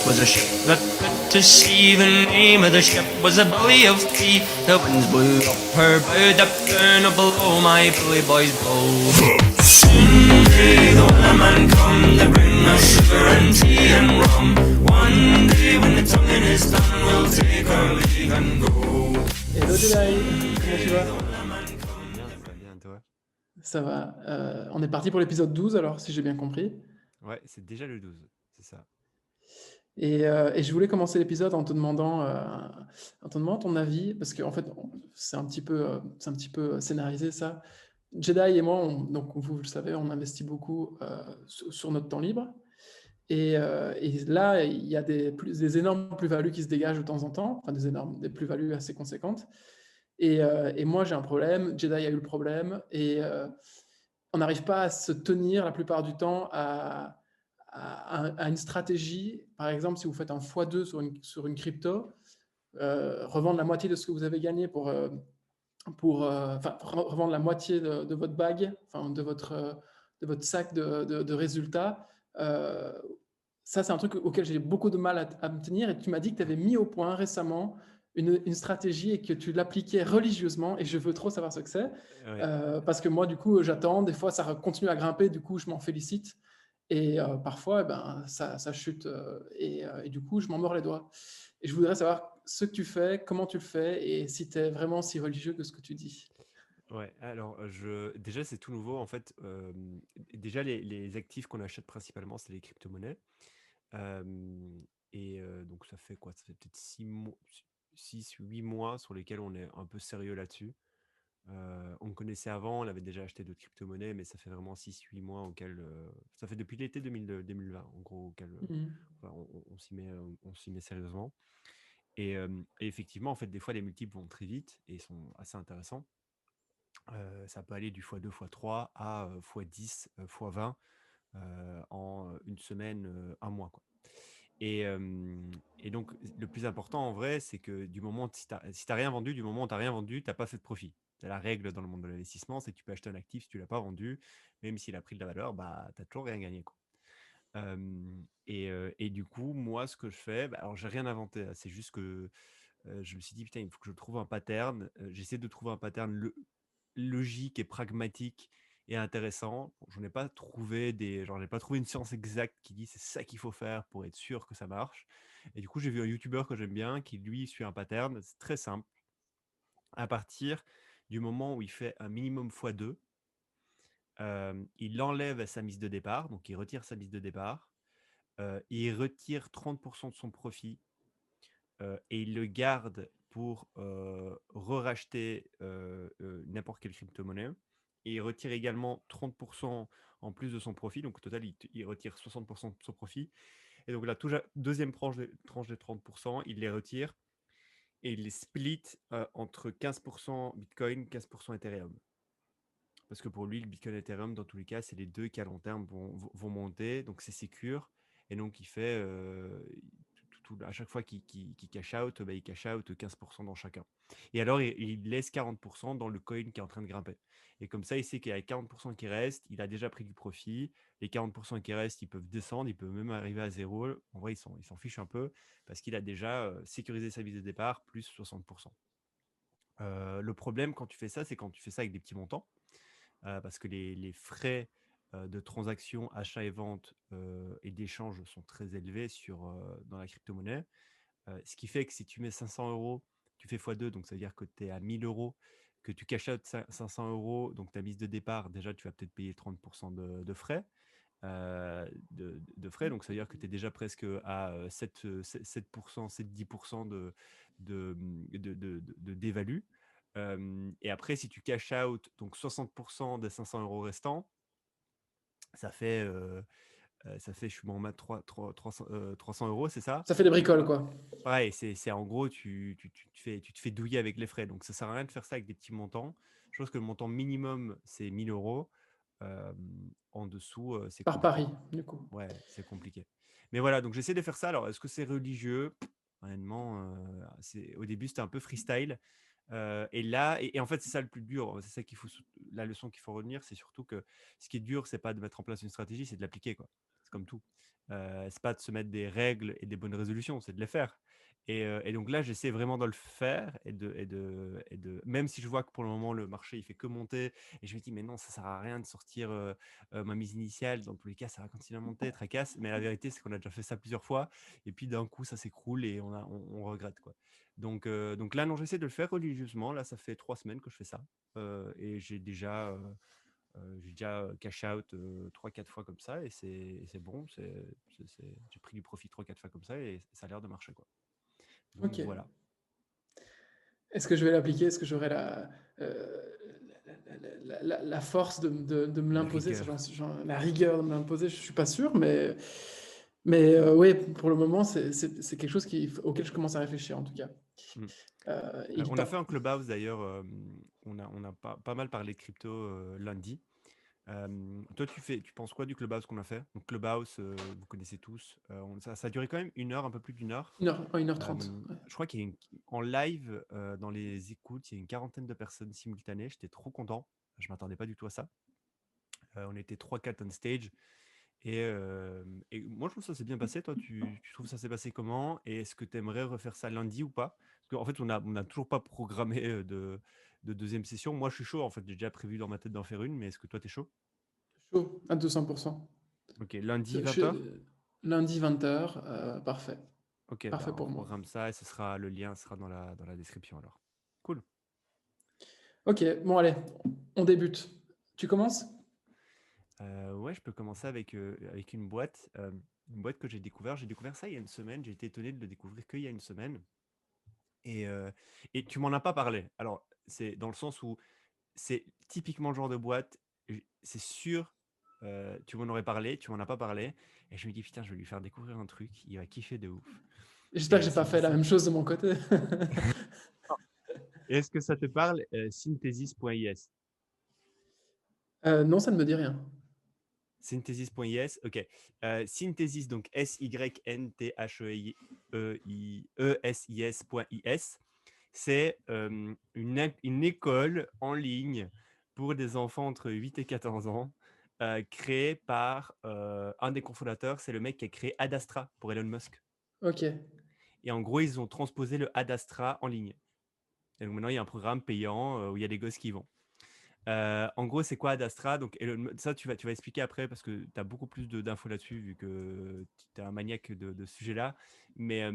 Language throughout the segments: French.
was a ship that put to sea. The name of the ship was a Billy of Tea. The winds blew up her bow, dipped down below my bully boys blow. Soon may the weatherman come to bring us sugar and tea and rum. One day when the tonguing is done, we'll take our leave and go. Hello Jedi, comment tu vas? Bien, ça va bien, toi? Ça va. On est parti pour l'épisode 12 alors, si j'ai bien compris. Ouais, c'est déjà le 12, c'est ça. Et je voulais commencer l'épisode en te demandant ton avis, parce qu'en fait, c'est un petit peu scénarisé ça. Jedi et moi, donc vous le savez, on investit beaucoup sur notre temps libre. Et là, il y a des énormes plus-values qui se dégagent de temps en temps, enfin des plus-values assez conséquentes. Et moi, j'ai un problème, Jedi a eu le problème, on n'arrive pas à se tenir la plupart du temps à une stratégie. Par exemple, si vous faites un x2 sur une crypto, revendre la moitié de ce que vous avez gagné revendre la moitié de votre bague, enfin, de votre sac de résultats. Ça, c'est un truc auquel j'ai beaucoup de mal à me tenir. Et tu m'as dit que tu avais mis au point récemment une stratégie et que tu l'appliquais religieusement. Et je veux trop savoir ce que c'est. Ouais. Parce que moi, du coup, j'attends. Des fois, ça continue à grimper. Du coup, je m'en félicite. Et parfois, ça chute. Et du coup, je m'en mords les doigts. Et je voudrais savoir ce que tu fais, comment tu le fais et si tu es vraiment si religieux que ce que tu dis. Ouais, alors déjà c'est tout nouveau en fait. Déjà les actifs qu'on achète principalement c'est les crypto-monnaies. Donc ça fait quoi? Ça fait peut-être 8 mois sur lesquels on est un peu sérieux là-dessus. On me connaissait avant, on avait déjà acheté d'autres crypto-monnaies, mais ça fait vraiment 6-8 mois auquel ça fait depuis l'été 2020 en gros auquel Mhm. enfin, on s'y met sérieusement. Et effectivement, en fait, des fois, les multiples vont très vite et sont assez intéressants. Ça peut aller du x2, x3 à x10, x20 en une semaine, un mois, quoi. Et donc, le plus important en vrai, c'est que du moment, si t'as rien vendu, du moment où tu n'as rien vendu, tu n'as pas fait de profit. C'est la règle dans le monde de l'investissement, c'est que tu peux acheter un actif si tu ne l'as pas vendu, même s'il a pris de la valeur, bah, tu n'as toujours rien gagné, quoi. Et du coup, moi, ce que je fais, bah, alors j'ai rien inventé, hein, c'est juste que je me suis dit, putain, il faut que je trouve un pattern. J'essaie de trouver un pattern logique et pragmatique et intéressant. Bon, j'en ai pas trouvé genre, j'ai pas trouvé une science exacte qui dit c'est ça qu'il faut faire pour être sûr que ça marche. Et du coup, j'ai vu un YouTuber que j'aime bien qui, lui, suit un pattern. C'est très simple. À partir du moment où il fait un minimum x2, il enlève sa mise de départ, donc il retire sa mise de départ, il retire 30% de son profit et il le garde pour re-racheter n'importe quelle crypto-monnaie. Et il retire également 30% en plus de son profit. Donc au total, il retire 60% de son profit. Et donc la deuxième tranche des 30%, il les retire et il les split entre 15% Bitcoin, 15% Ethereum. Parce que pour lui, le Bitcoin et Ethereum, dans tous les cas, c'est les deux qui à long terme vont monter. Donc c'est sécure. Et donc il fait à chaque fois qu'il cash out, bah, il cash out 15% dans chacun. Et alors il laisse 40% dans le coin qui est en train de grimper. Et comme ça, il sait qu'il y a 40% qui restent, il a déjà pris du profit. Les 40% qui restent, ils peuvent descendre, ils peuvent même arriver à zéro. En vrai, ils s'en fichent un peu parce qu'il a déjà sécurisé sa mise de départ plus 60%. Le problème quand tu fais ça, c'est quand tu fais ça avec des petits montants. Parce que les frais de transaction, achat et vente et d'échange sont très élevés dans la crypto-monnaie. Ce qui fait que si tu mets 500 euros, tu fais x2, donc ça veut dire que tu es à 1000 euros, que tu cash out 500 euros, donc ta mise de départ, déjà tu vas peut-être payer 30% de frais. Donc ça veut dire que tu es déjà presque à 7%, 7-10% de dévalue. Et après, si tu cash out donc 60% des 500 euros restants, ça fait, je suis bon en maths, 300 euros, c'est ça? Ça fait des bricoles, quoi. Ouais, c'est en gros, tu te fais douiller avec les frais. Donc ça sert à rien de faire ça avec des petits montants. Je pense que le montant minimum, c'est 1000 euros. Euh, En dessous, c'est Par compliqué. pari, du coup. Ouais, c'est compliqué. Mais voilà, donc j'essaie de faire ça. Alors, est-ce que c'est religieux? Honnêtement, au début, c'était un peu freestyle. Et en fait, c'est ça le plus dur. C'est ça la leçon qu'il faut retenir, c'est surtout que ce qui est dur, c'est pas de mettre en place une stratégie, c'est de l'appliquer, quoi. comme tout. C'est pas de se mettre des règles et des bonnes résolutions, c'est de les faire. Et donc là, j'essaie vraiment de le faire même si je vois que pour le moment, le marché, il fait que monter et je me dis, mais non, ça sert à rien de sortir ma mise initiale. Dans tous les cas, ça va continuer à monter, tracasse. Mais la vérité, c'est qu'on a déjà fait ça plusieurs fois et puis d'un coup, ça s'écroule et on regrette, quoi. Donc là, non, j'essaie de le faire religieusement. Là, ça fait 3 semaines que je fais ça. Et j'ai déjà cash out 3-4 fois comme ça et c'est bon. J'ai pris du profit 3-4 fois comme ça et ça a l'air de marcher, quoi. Donc Ok. voilà. Est-ce que je vais l'appliquer? Est-ce que j'aurai euh, la force de me La l'imposer? rigueur. La rigueur de me l'imposer, je suis pas sûr, mais oui, pour le moment, c'est quelque chose auquel je commence à réfléchir en tout cas. Mm. Il On a fait part. un clubhouse d'ailleurs. On a pas mal parlé de crypto lundi. Toi, tu penses quoi du clubhouse qu'on a fait? Donc clubhouse, vous connaissez tous. Ça a duré quand même 1 heure, un peu plus d'1 heure. 1h30. Ouais. Je crois qu'il y a en live, dans les écoutes, il y a une quarantaine de personnes simultanées. J'étais trop content. Je m'attendais pas du tout à ça. On était 3-4 on stage. Et moi, je trouve que ça s'est bien passé. Toi, tu trouves que ça s'est passé comment? Et est-ce que tu aimerais refaire ça lundi ou pas? Parce qu'en fait, on a toujours pas programmé de deuxième session. Moi, je suis chaud. En fait, j'ai déjà prévu dans ma tête d'en faire une. Mais est-ce que toi, tu es chaud? Chaud, à 200%. Ok, lundi Je- 20h? je- Lundi 20h, parfait. Ok, Parfait bah, on pour moi. programme ça et le lien sera dans la description alors. Cool. Ok, bon allez, on débute. Tu commences? Ouais, je peux commencer avec une boîte que j'ai découvert. J'ai découvert ça il y a une semaine. J'ai été étonné de le découvrir qu'il y a une semaine. Et tu m'en as pas parlé. Alors, c'est dans le sens où c'est typiquement le genre de boîte, c'est sûr, tu m'en aurais parlé, tu m'en as pas parlé. Et je me dis, putain, je vais lui faire découvrir un truc, il va kiffer de ouf. J'espère que Et j'ai pas fait la même chose de mon côté. Est-ce que ça te parle, synthesis.is? Non, ça ne me dit rien. Synthesis.is, ok. Synthesis, donc synthesis.is, c'est une école en ligne pour des enfants entre 8 et 14 ans, créée par un des cofondateurs, c'est le mec qui a créé Adastra pour Elon Musk. Ok. Et en gros, ils ont transposé le Adastra en ligne. Et donc maintenant, il y a un programme payant où il y a des gosses qui y vont. En gros, c'est quoi Adastra? Donc, ça, tu vas expliquer après parce que tu as beaucoup plus d'infos là-dessus vu que tu es un maniaque de ce sujet-là. Mais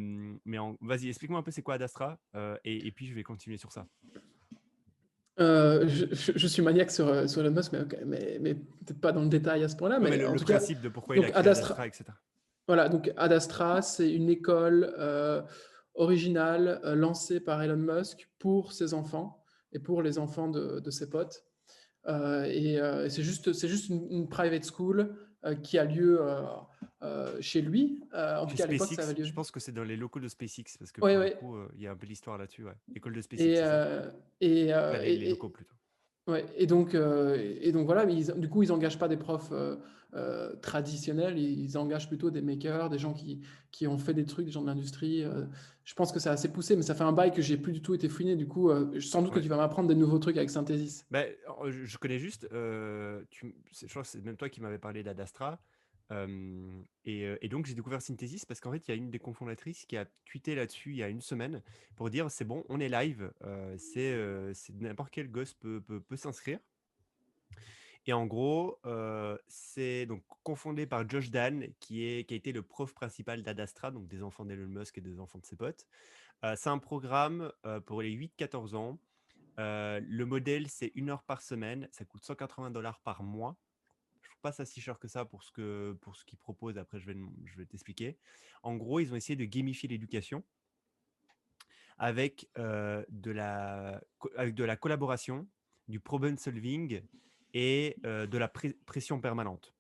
vas-y, explique-moi un peu c'est quoi Adastra et puis je vais continuer sur ça. Je suis maniaque sur Elon Musk, mais peut-être pas dans le détail à ce point-là. Ouais, mais Mais le, en le tout cas, principe de pourquoi il a donc créé Adastra, Adastra, etc. voilà, donc Adastra, c'est une école originale lancée par Elon Musk pour ses enfants et pour les enfants de ses potes. Et c'est juste une private school qui a lieu chez lui. En tout Chez cas, à l'époque, ça avait SpaceX, lieu. je pense que c'est dans les locaux de SpaceX parce que Oui, pour le oui. coup, il y a un peu l'histoire là-dessus. Ouais. École de SpaceX, Et, c'est ça? et, Enfin, les locaux et, plutôt. ouais, et donc voilà, mais du coup, ils n'engagent pas des profs traditionnels, ils engagent plutôt des makers, des gens qui ont fait des trucs, des gens de l'industrie. Je pense que c'est assez poussé, mais ça fait un bail que j'ai plus du tout été fouiné. Du coup, sans doute que Ouais. tu vas m'apprendre des nouveaux trucs avec Synthesis. Ben, je connais juste, je crois que c'est même toi qui m'avais parlé d'Adastra. Et donc, j'ai découvert Synthesis parce qu'en fait, il y a une des cofondatrices qui a tweeté là-dessus il y a une semaine pour dire c'est bon, on est live, c'est n'importe quel gosse peut s'inscrire. Et en gros, c'est donc confondé par Josh Dan, qui a été le prof principal d'Adastra, donc des enfants d'Elon Musk et des enfants de ses potes. C'est un programme pour les 8-14 ans. Le modèle, c'est 1 heure par semaine. Ça coûte $180 par mois. Je trouve pas ça si cher que ça pour ce qu'ils proposent. Après, je vais t'expliquer. En gros, ils ont essayé de gamifier l'éducation avec, avec de la collaboration, du problem solving et de la pression permanente.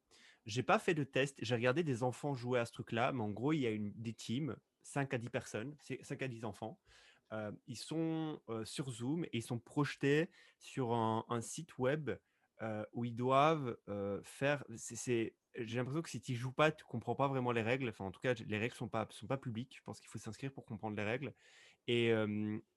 J'ai pas fait de test. J'ai regardé des enfants jouer à ce truc-là, mais en gros, il y a des teams, 5 à 10 personnes, 5 à 10 enfants. Ils sont sur Zoom et ils sont projetés sur un site web où ils doivent faire. J'ai l'impression que si tu joues pas, tu comprends pas vraiment les règles. Enfin, en tout cas, les règles sont pas publiques. Je pense qu'il faut s'inscrire pour comprendre les règles. Et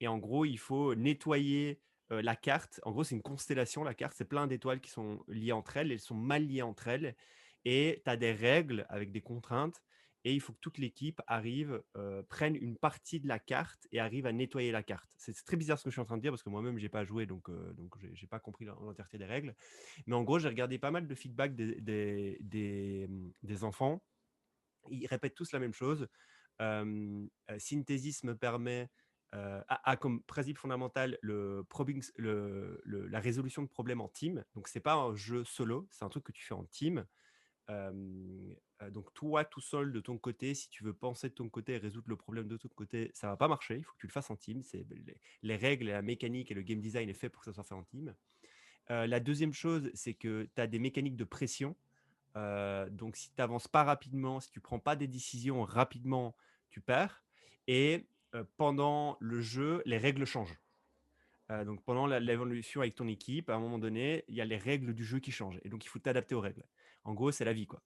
en gros, il faut nettoyer la carte. En gros, c'est une constellation. La carte, c'est plein d'étoiles qui sont liées entre elles. Elles sont mal liées entre elles. et tu as des règles avec des contraintes et il faut que toute l'équipe arrive, prenne une partie de la carte et arrive à nettoyer la carte. C'est très bizarre ce que je suis en train de dire parce que moi-même, j'ai pas joué, donc j'ai pas compris l'entièreté des règles. Mais en gros, j'ai regardé pas mal de feedback des enfants. Ils répètent tous la même chose. Synthesis me permet, a comme principe fondamental la résolution de problèmes en team. Donc, c'est pas un jeu solo, c'est un truc que tu fais en team. Donc toi tout seul de ton côté, si tu veux penser de ton côté et résoudre le problème de ton côté, ça va pas marcher, il faut que tu le fasses en team. Les règles et la mécanique et le game design est fait pour que ça soit fait en team. La deuxième chose, c'est que tu as des mécaniques de pression. Donc si tu n'avances pas rapidement, si tu prends pas des décisions rapidement, tu perds. Et pendant le jeu, les règles changent. Donc pendant l'évolution avec ton équipe, à un moment donné, il y a les règles du jeu qui changent. Et donc il faut t'adapter aux règles. En gros, c'est la vie, quoi.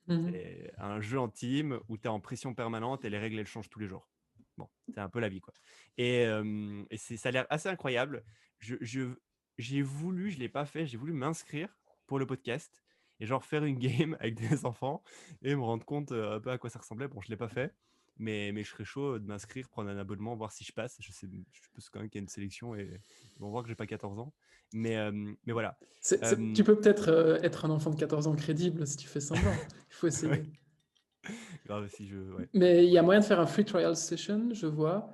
Mhm. C'est un jeu en team où tu es en pression permanente et les règles, elles changent tous les jours. Bon, c'est un peu la vie, quoi. Et ça a l'air assez incroyable. J'ai voulu, je ne l'ai pas fait, j'ai voulu m'inscrire pour le podcast et genre faire une game avec des enfants et me rendre compte un peu à quoi ça ressemblait. Bon, je ne l'ai pas fait, mais je serais chaud de m'inscrire, prendre un abonnement, voir si je passe. Je pense quand même qu'il y a une sélection et ils vont voir que j'ai pas 14 ans. Mais voilà. Tu peux peut-être être un enfant de 14 ans crédible si tu fais semblant. Il faut essayer. Ouais. Grave, si je. Ouais. Mais il y a moyen de faire un free trial session, je vois.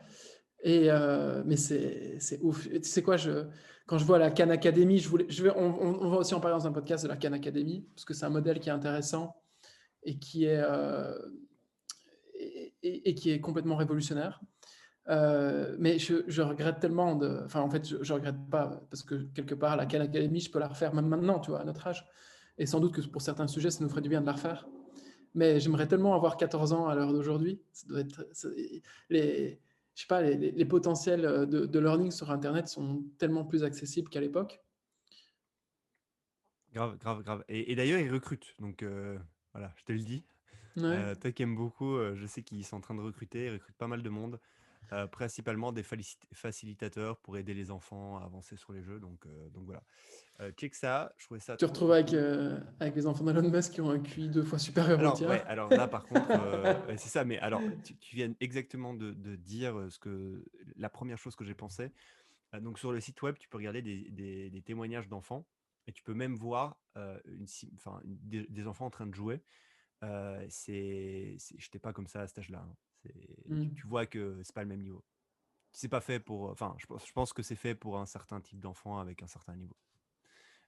Mais c'est ouf. Et tu sais quoi, quand je vois la Khan Academy, on va aussi en parler dans un podcast de la Khan Academy, parce que c'est un modèle qui est intéressant et qui est, et qui est complètement révolutionnaire. Mais je regrette tellement de. Enfin, en fait, je regrette pas, parce que quelque part, la Khan Academy, je peux la refaire même maintenant, tu vois, à notre âge. Et sans doute que pour certains sujets, ça nous ferait du bien de la refaire. Mais j'aimerais tellement avoir 14 ans à l'heure d'aujourd'hui. Ça doit être, je sais pas, les potentiels de learning sur Internet sont tellement plus accessibles qu'à l'époque. Grave, grave, grave. Et d'ailleurs, ils recrutent. Donc voilà, je te le dis. Ouais. Toi qui aimes beaucoup, je sais qu'ils sont en train de recruter. Ils recrutent pas mal de monde. Principalement des facilitateurs pour aider les enfants à avancer sur les jeux. Donc voilà. Check ça. Je trouvais ça Tu te trop, retrouves trop cool. avec les enfants d'Elon Musk qui ont un QI 2 fois supérieur au Alors, tien. ouais, alors là, par contre, ouais, c'est ça. Mais alors, tu viens exactement de dire la première chose que j'ai pensé. Donc, sur le site web, tu peux regarder des témoignages d'enfants et tu peux même voir des enfants en train de jouer. J'étais pas comme ça à cet âge-là, hein. Tu Mm. vois que c'est pas le même niveau. C'est pas fait pour. Enfin, je pense que c'est fait pour un certain type d'enfant avec un certain niveau.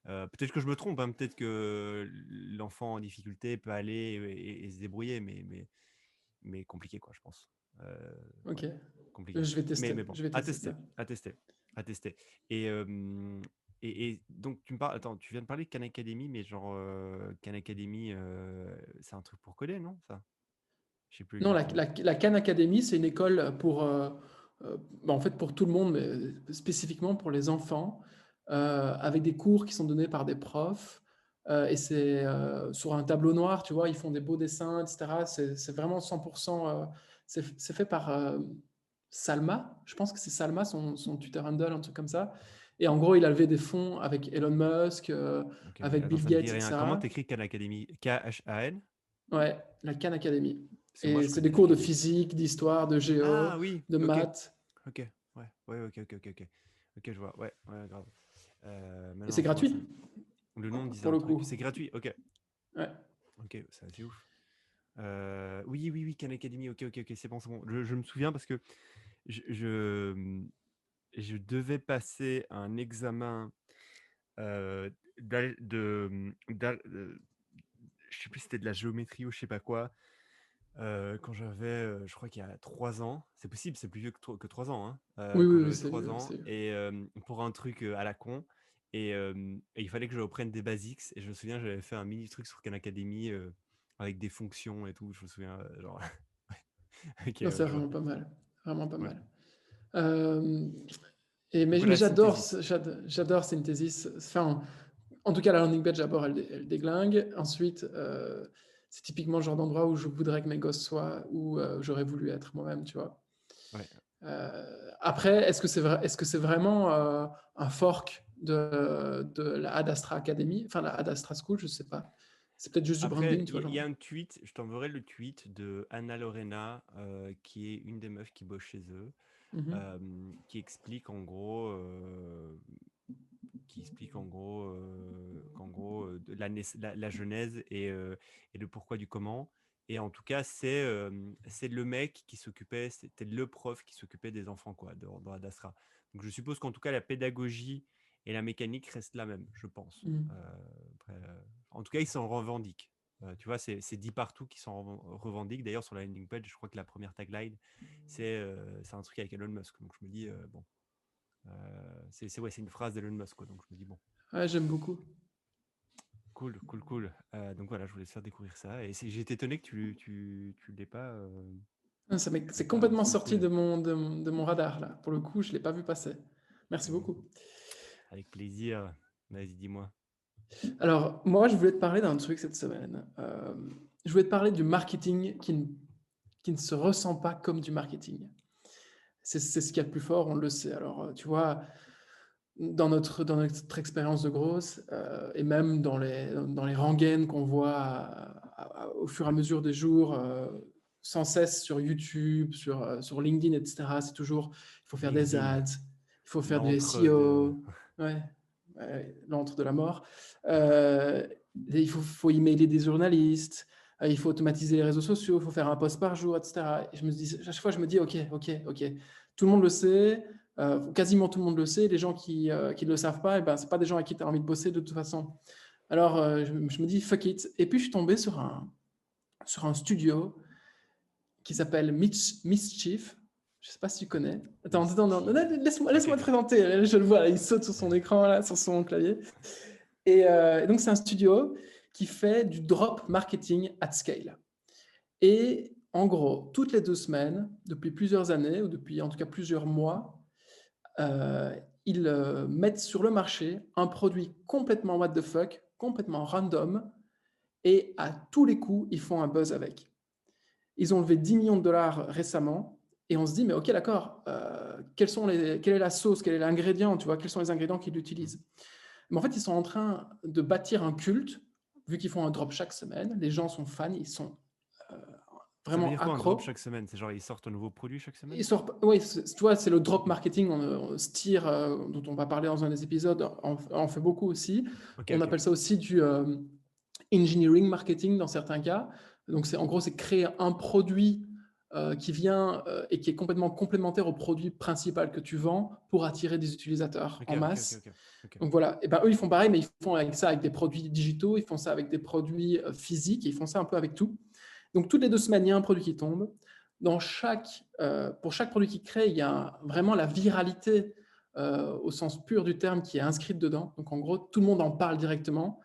Peut-être que je me trompe, hein, peut-être que l'enfant en difficulté peut aller et se débrouiller, mais compliqué, quoi, je pense. Ouais, Ok. compliqué. Je vais tester. Mais bon, Je vais à tester tester, ça. à tester, à tester. Et donc, tu me parles, attends, tu viens de parler de Khan Academy, mais genre, Khan Academy, c'est un truc pour coder, non, ça? Je sais plus Non, exactement. la Khan Academy, c'est une école pour, en fait, pour tout le monde, mais spécifiquement pour les enfants, avec des cours qui sont donnés par des profs. Et c'est sur un tableau noir, tu vois, ils font des beaux dessins, etc. C'est vraiment 100%. C'est fait par Salma. Je pense que c'est Salma, son tuteur handle, un truc comme ça. Et en gros, il a levé des fonds avec Elon Musk, Ok, avec attends, Bill ça me dit Gates, rien. Comment etc. t'écris Khan Academy? K-H-A-N? Ouais, la Khan Academy. Parce que moi, Et je c'est des connais cours de les. physique, d'histoire, de géo, Ah oui, de ok, maths. ok, ouais, ouais, ok, ok, ok, ok. Ok, je vois, ouais, ouais, grave. Et Maintenant, c'est je vois ça. gratuit, Le nom me disait pour un le truc. coup. C'est gratuit, ok. Ouais. Ok, c'est assez ouf. Oui, oui, oui, Khan Academy, ok, ok, ok, c'est bon, c'est bon. Je me souviens parce que je, je, je devais passer un examen je sais plus si c'était de la géométrie ou je sais pas quoi, quand j'avais, je crois qu'il y a 3 ans. C'est possible, c'est plus vieux que 3 ans, hein, Oui, quand oui, oui, j'avais c'est 3 vieux, ans c'est vieux. et pour un truc, à la con et il fallait que je reprenne des basics et je me souviens, j'avais fait un mini truc sur Khan Academy, avec des fonctions et tout. Je me souviens, genre OK, Non, c'est je vois. vraiment pas mal. Vraiment pas Ouais. mal. Euh, Du coup, mais la synthesis. j'adore Synthesis. Enfin, en tout cas, la landing page, d'abord, elle déglingue. Ensuite, c'est typiquement le genre d'endroit où je voudrais que mes gosses soient, où j'aurais voulu être moi-même, tu vois. Ouais. Après, est-ce que c'est vraiment un fork de la Ad Astra Academy, enfin la Ad Astra School, je sais pas. C'est peut-être juste du Après, branding, tu vois, il y genre. a un tweet, je t'enverrai le tweet de Anna Lorena, qui est une des meufs qui bosse chez eux, Mhm. qui explique en gros, qu'en gros la genèse et le pourquoi du comment. Et en tout cas, c'est le mec qui s'occupait, c'était le prof qui s'occupait des enfants quoi, dans Ad Astra. Donc je suppose qu'en tout cas, la pédagogie et la mécanique restent la même, je pense. Mhm. Après, en tout cas, ils s'en revendiquent. Tu vois, c'est dit partout qu'ils s'en revendiquent. D'ailleurs, sur la landing page, je crois que la première tagline, c'est un truc avec Elon Musk. Donc je me dis, bon, ouais, c'est une phrase d'Elon Musk. Quoi. Donc je me dis, bon, Ouais, j'aime beaucoup. cool, cool, cool. Donc voilà, je voulais te faire découvrir ça. Et j'étais étonné que tu l'aies pas. Ah, Tu l'aies c'est pas complètement sous le sorti coude. de mon radar, là. Pour le coup, je ne l'ai pas vu passer. Merci Bon, beaucoup. avec plaisir. Vas-y, dis-moi. Alors, moi, je voulais te parler d'un truc cette semaine. Je voulais te parler du marketing qui ne se ressent pas comme du marketing. C'est ce qu'il y a de plus fort, on le sait. Alors, tu vois, dans notre expérience de grosse, et même dans les rengaines qu'on voit au fur et à mesure des jours, sans cesse sur YouTube, sur LinkedIn, etc., c'est toujours, il faut faire des LinkedIn, ads, il faut faire du l'antre de. SEO, ouais, ouais, l'antre de la mort. Euh, il faut emailer des journalistes, il faut automatiser les réseaux sociaux, il faut faire un post par jour, etc. Et je me dis, à chaque fois, je me dis, ok, tout le monde le sait, quasiment tout le monde le sait. Les gens qui ne le savent pas, eh ben, ce pas des gens avec qui tu as envie de bosser de toute façon. Alors, je me dis, fuck it. Et puis, je suis tombé sur un studio qui s'appelle Mischief. Je ne sais pas si tu connais. Attends, non, Mischief. Ok, laisse-moi te ok. présenter. Je le vois, là, il saute sur son écran, là, sur son clavier. Et donc, c'est un studio qui fait du drop marketing at scale. Et en gros, toutes les 2 semaines, depuis plusieurs années, ou depuis en tout cas plusieurs mois, euh, ils mettent sur le marché un produit complètement what the fuck, complètement random, et à tous les coups, ils font un buzz avec. Ils ont levé 10 millions de dollars récemment, et on se dit, mais ok, d'accord, quelle est la sauce, quel est l'ingrédient, tu vois, quels sont les ingrédients qu'ils utilisent. Mais en fait, ils sont en train de bâtir un culte, vu qu'ils font un drop chaque semaine, les gens sont fans, ils sont euh, Ça veut vraiment dire quoi un drop accros. chaque semaine? C'est genre ils sortent un nouveau produit chaque Et semaine? oui, tu vois, c'est le drop marketing, STIR, dont on va parler dans un des épisodes, en fait beaucoup aussi. Ok, On ok. appelle ça aussi du engineering marketing dans certains cas. Donc, en gros, c'est créer un produit qui vient et qui est complètement complémentaire au produit principal que tu vends pour attirer des utilisateurs Ok, en ok, ok, masse. ok. Ok. Donc voilà, et ben eux ils font pareil, mais ils font avec ça avec des produits digitaux, ils font ça avec des produits physiques, ils font ça un peu avec tout. Donc toutes les 2 semaines, il y a un produit qui tombe. Pour chaque produit qu'ils créent, il y a vraiment la viralité au sens pur du terme qui est inscrite dedans. Donc en gros, tout le monde en parle directement.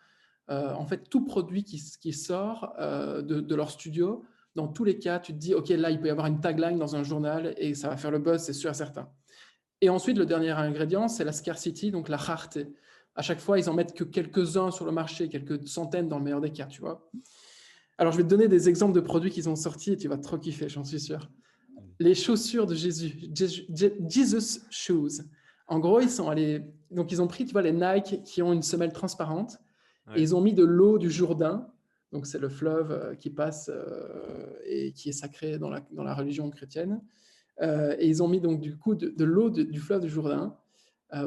En fait, tout produit qui sort de leur studio, dans tous les cas, tu te dis, OK, là, il peut y avoir une tagline dans un journal et ça va faire le buzz, c'est sûr et certain. Et ensuite, le dernier ingrédient, c'est la scarcity, donc la rareté. À chaque fois, ils en mettent que quelques-uns sur le marché, quelques centaines dans le meilleur des cas, tu vois. Alors, je vais te donner des exemples de produits qu'ils ont sortis et tu vas trop kiffer, j'en suis sûr. Les chaussures de Jésus, Jesus Shoes. En gros, ils sont allés, donc ils ont pris, tu vois, les Nike qui ont une semelle transparente et Ouais. ils ont mis de l'eau du Jourdain, donc c'est le fleuve qui passe et qui est sacré dans la religion chrétienne. Et ils ont mis donc du coup de l'eau du fleuve du Jourdain.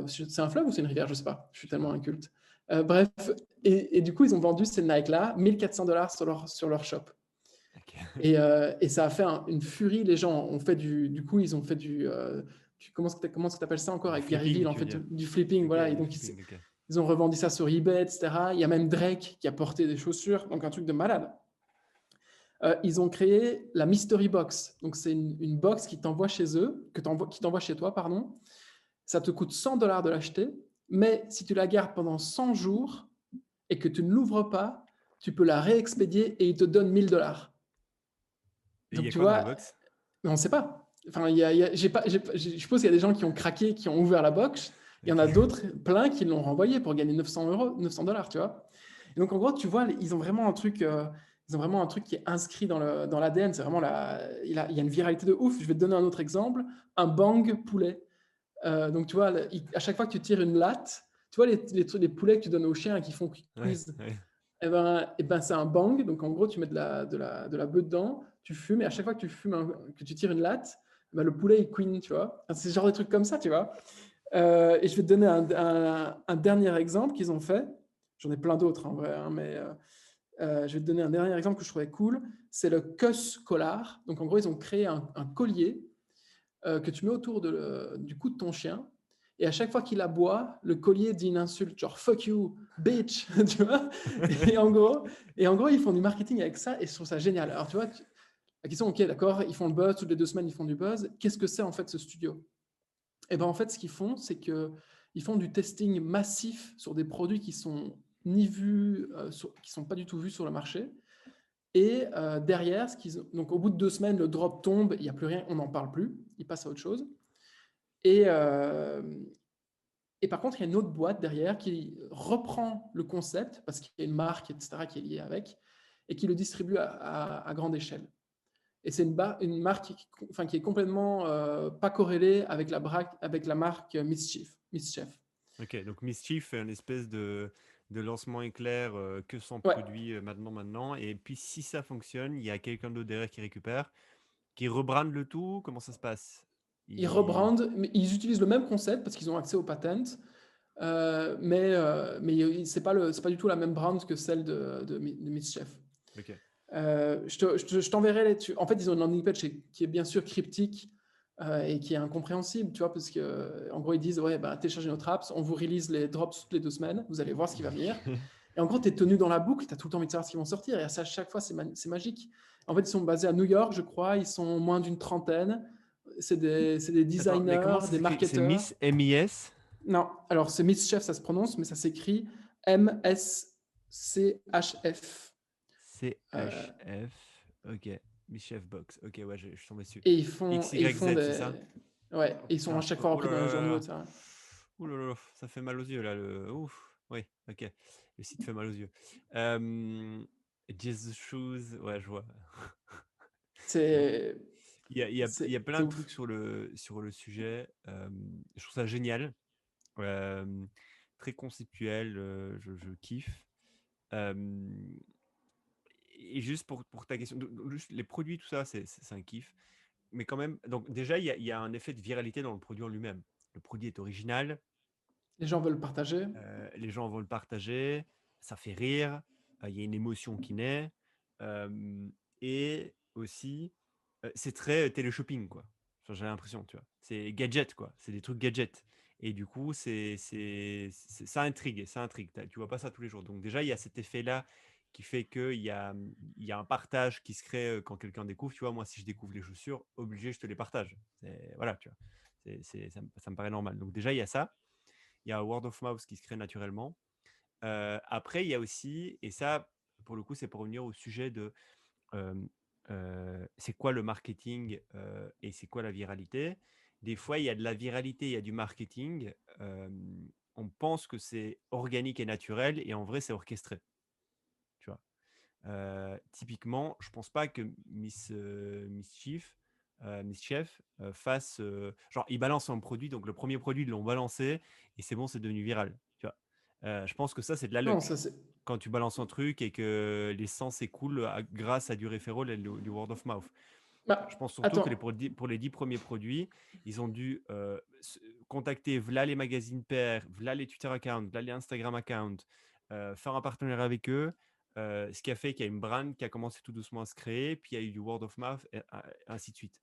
C'est un fleuve ou c'est une rivière? Je ne sais pas. Je suis Je sais tellement pas. inculte. Bref, et du coup, ils ont vendu ces Nike-là, 1400 $ sur leur shop. Ok. Et ça a fait une furie. Les gens ont fait du coup, ils ont fait comment est-ce que tu appelles ça encore Du avec Gary Vee, flipping, en tu veux fait, dire? du flipping. Ok, Voilà. Et du donc, flipping, ok. ils ont revendu ça sur eBay, etc. Il y a même Drake qui a porté des chaussures, donc un truc de malade. Ils ont créé la Mystery Box. Donc, c'est une box qui t'envoie chez eux, qui t'envoie chez toi, pardon. Ça te coûte 100 $ de l'acheter, mais si tu la gardes pendant 100 jours et que tu ne l'ouvres pas, tu peux la réexpédier et ils te donnent 1000 $. Et il y Donc, a tu quoi dans la vois, box? mais on ne sait pas. Enfin, je suppose qu'il y a des gens qui ont craqué, qui ont ouvert la box. Il y en Ok. a d'autres, plein, qui l'ont renvoyé pour gagner 900 $, tu vois. Et donc, en gros, tu vois, ils ont vraiment un truc, qui est inscrit dans l'ADN. C'est vraiment il y a une viralité de ouf. Je vais te donner un autre exemple. Un bang poulet. Donc, tu vois, à chaque fois que tu tires une latte, tu vois les poulets que tu donnes aux chiens et qui font Ouais, quiz. ouais. Et ben, c'est un bang. Donc, en gros, tu mets de la bœuf dedans, tu fumes, et à chaque fois que tu fumes, que tu tires une latte, le poulet, il queen, tu vois. Enfin, c'est ce genre de trucs comme ça, tu vois. Et je vais te donner un dernier exemple qu'ils ont fait. J'en ai plein d'autres, en vrai, hein, mais je vais te donner un dernier exemple que je trouvais cool. C'est le Cuss Collar. Donc, en gros, ils ont créé un collier que tu mets autour du cou de ton chien. Et à chaque fois qu'il aboie, le collier dit une insulte, genre fuck you, bitch, tu vois. Et en gros, ils font du marketing avec ça, et je trouve ça génial. Alors, tu vois, la question, ok, d'accord, ils font le buzz, toutes les 2 semaines, ils font du buzz. Qu'est-ce que c'est en fait ce studio? Et ben en fait, ce qu'ils font, c'est qu'ils font du testing massif sur des produits qui sont ni vus, qui sont pas du tout vus sur le marché. Et derrière, donc au bout de 2 semaines, le drop tombe, il n'y a plus rien, on n'en parle plus, ils passent à autre chose. Et, euh, et par contre, il y a une autre boîte derrière qui reprend le concept, parce qu'il y a une marque, etc., qui est liée avec, et qui le distribue à grande échelle. Et c'est une marque qui est complètement pas corrélée avec la marque Mischief. Ok, donc Mischief fait une espèce de lancement éclair que sans Ouais, produit maintenant. Et puis si ça fonctionne, il y a quelqu'un d'autre derrière qui récupère, qui rebrande le tout. Comment ça se passe? ils Il- rebrandent, mais ils utilisent le même concept parce qu'ils ont accès aux patents, mais c'est pas du tout la même brand que celle de Mischief. Ok. Je t'enverrai là-dessus. En fait, ils ont une landing page qui est bien sûr cryptique et qui est incompréhensible, tu vois, parce que en gros, ils disent, ouais, bah, téléchargez notre apps, on vous release les drops toutes les 2 semaines, vous allez voir ce qui va venir. Et en gros, tu es tenu dans la boucle, tu as tout le temps envie de savoir ce qui vont sortir, et à chaque fois, c'est magique. En fait, ils sont basés à New York, je crois, ils sont moins d'une trentaine. C'est des Attends, mais comment designers, ça des s'écrit? C'est marketeurs. Miss M-I-S? Non, alors c'est Mischief, ça se prononce, mais ça s'écrit M-S-C-H-F. Euh, C-H-F. Ok. Mischief Box. Ok, ouais, je suis tombé dessus. Et ils font XYZ, c'est ça? ouais, Oh et ils sont à putain. chaque Oh, fois oh repris là dans les là là journaux, là. etc. Ouh là là, ça fait mal aux yeux là. Ouf. Oui, ok. Le site fait mal aux yeux. Euh... Jesus Shoes, ouais, je vois. Bon. C'est Il y a plein c'est de ouf. trucs sur le sujet. Je trouve ça génial. Euh, Très conceptuel. Je kiffe. Euh, et juste pour ta question, juste les produits, tout ça, c'est un kiff. Mais quand même, donc déjà, il y a un effet de viralité dans le produit en lui-même. Le produit est original, Les gens veulent partager. les gens vont le partager, ça fait rire, il y a une émotion qui naît. Et aussi, c'est très télé-shopping, quoi. Enfin, j'ai l'impression, tu vois. C'est gadget, quoi. C'est des trucs gadgets. Et du coup, ça intrigue, ça intrigue. Tu vois pas ça tous les jours. Donc déjà, il y a cet effet-là qui fait qu'il y a un partage qui se crée quand quelqu'un découvre. Tu vois, moi, si je découvre les chaussures, obligé, je te les partage. Voilà, tu vois. Ça me paraît normal. Donc déjà, il y a ça. Il y a word of mouth qui se crée naturellement. Après, il y a aussi, et ça, pour le coup, c'est pour revenir au sujet de euh, c'est quoi le marketing et c'est quoi la viralité. Des fois, il y a de la viralité, il y a du marketing. On pense que c'est organique et naturel, et en vrai, c'est orchestré. Tu vois. Typiquement, je pense pas que Mischief fasse genre ils balancent un produit, donc le premier produit ils l'ont balancé et c'est bon, c'est devenu viral. Tu vois. Je pense que ça c'est de la Non, luck. ça c'est. Quand tu balances un truc et que les sens s'écoulent grâce à du referral et du word of mouth. Je Bah, pense surtout que attends, pour les 10 premiers produits, ils ont dû contacter v'là les magazines PR, v'là les Twitter accounts, v'là les Instagram accounts, faire un partenariat avec eux, ce qui a fait qu'il y a une brand qui a commencé tout doucement à se créer, puis il y a eu du word of mouth, et ainsi de suite.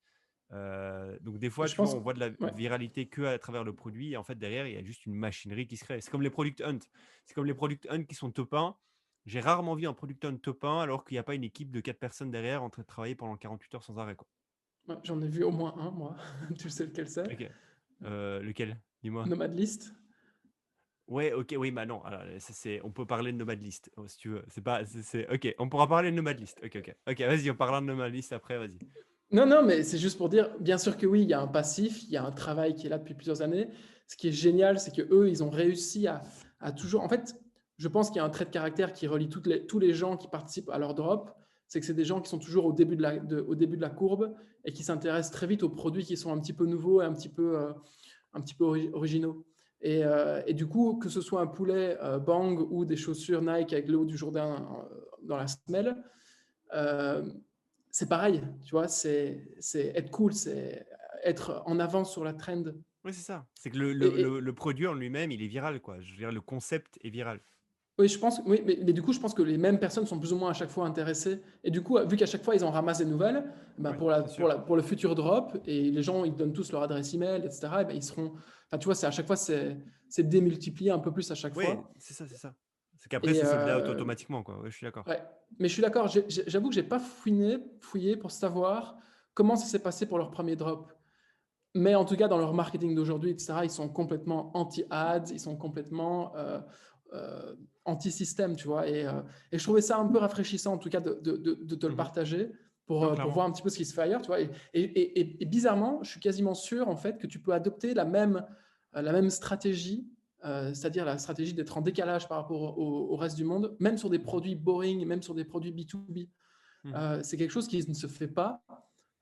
Donc des fois, je tu vois, pense. on voit de la Ouais. viralité que à travers le produit, et en fait derrière, il y a juste une machinerie qui se crée. C'est comme les product hunt. C'est comme les product hunt qui sont top 1. J'ai rarement vu un product hunt top 1 alors qu'il n'y a pas une équipe de 4 personnes derrière en train de travailler pendant 48 heures sans arrêt, quoi. Ouais, j'en ai vu au moins un, moi. Tu sais lequel c'est? Ok. Lequel? Dis-moi. Nomad List. Ouais, ok, oui, bah non. Alors, on peut parler de Nomad List, si tu veux. C'est pas, ok, on pourra parler de Nomad List. Ok, vas-y, on parlera de Nomad List après, vas-y. Non, non, mais c'est juste pour dire, bien sûr que oui, il y a un passif, il y a un travail qui est là depuis plusieurs années. Ce qui est génial, c'est que eux, ils ont réussi à toujours. En fait, je pense qu'il y a un trait de caractère qui relie tous les gens qui participent à leur drop. C'est que c'est des gens qui sont toujours au début de la courbe et qui s'intéressent très vite aux produits qui sont un petit peu nouveaux et un petit peu originaux. Et du coup, que ce soit un poulet Bang ou des chaussures Nike avec le haut du Jourdain dans la semelle, euh, c'est pareil, tu vois, c'est être cool, c'est être en avance sur la trend. Oui, c'est ça. C'est que le, le, Et, le, le produit en lui-même, il est viral, quoi. Je veux dire, le concept est viral. oui, oui, mais du coup, je pense que les mêmes personnes sont plus ou moins à chaque fois intéressées. Et du coup, vu qu'à chaque fois, ils en ramassent des nouvelles, ben Oui, c'est sûr. pour le futur drop, et les gens, ils donnent tous leur adresse email, etc., et ben ils seront. Enfin, tu vois, à chaque fois, c'est démultiplié un peu plus à chaque Oui, fois. c'est ça, c'est ça. C'est qu'après, Et c'est sold out automatiquement, quoi. Ouais, je suis d'accord. ouais. Mais je suis d'accord, j'avoue que j'ai pas fouillé pour savoir comment ça s'est passé pour leur premier drop. Mais en tout cas, dans leur marketing d'aujourd'hui, etc., ils sont complètement anti-ads, ils sont complètement euh, anti-système, tu vois. Et je trouvais ça un peu rafraîchissant, en tout cas, de te le Mhm. partager Non, pour clairement. voir un petit peu ce qui se fait ailleurs, tu vois. Et bizarrement, je suis quasiment sûr, en fait, que tu peux adopter la même stratégie, c'est-à-dire la stratégie d'être en décalage par rapport au reste du monde, même sur des Mhm. produits boring, même sur des produits B2B. Mhm. C'est quelque chose qui ne se fait pas.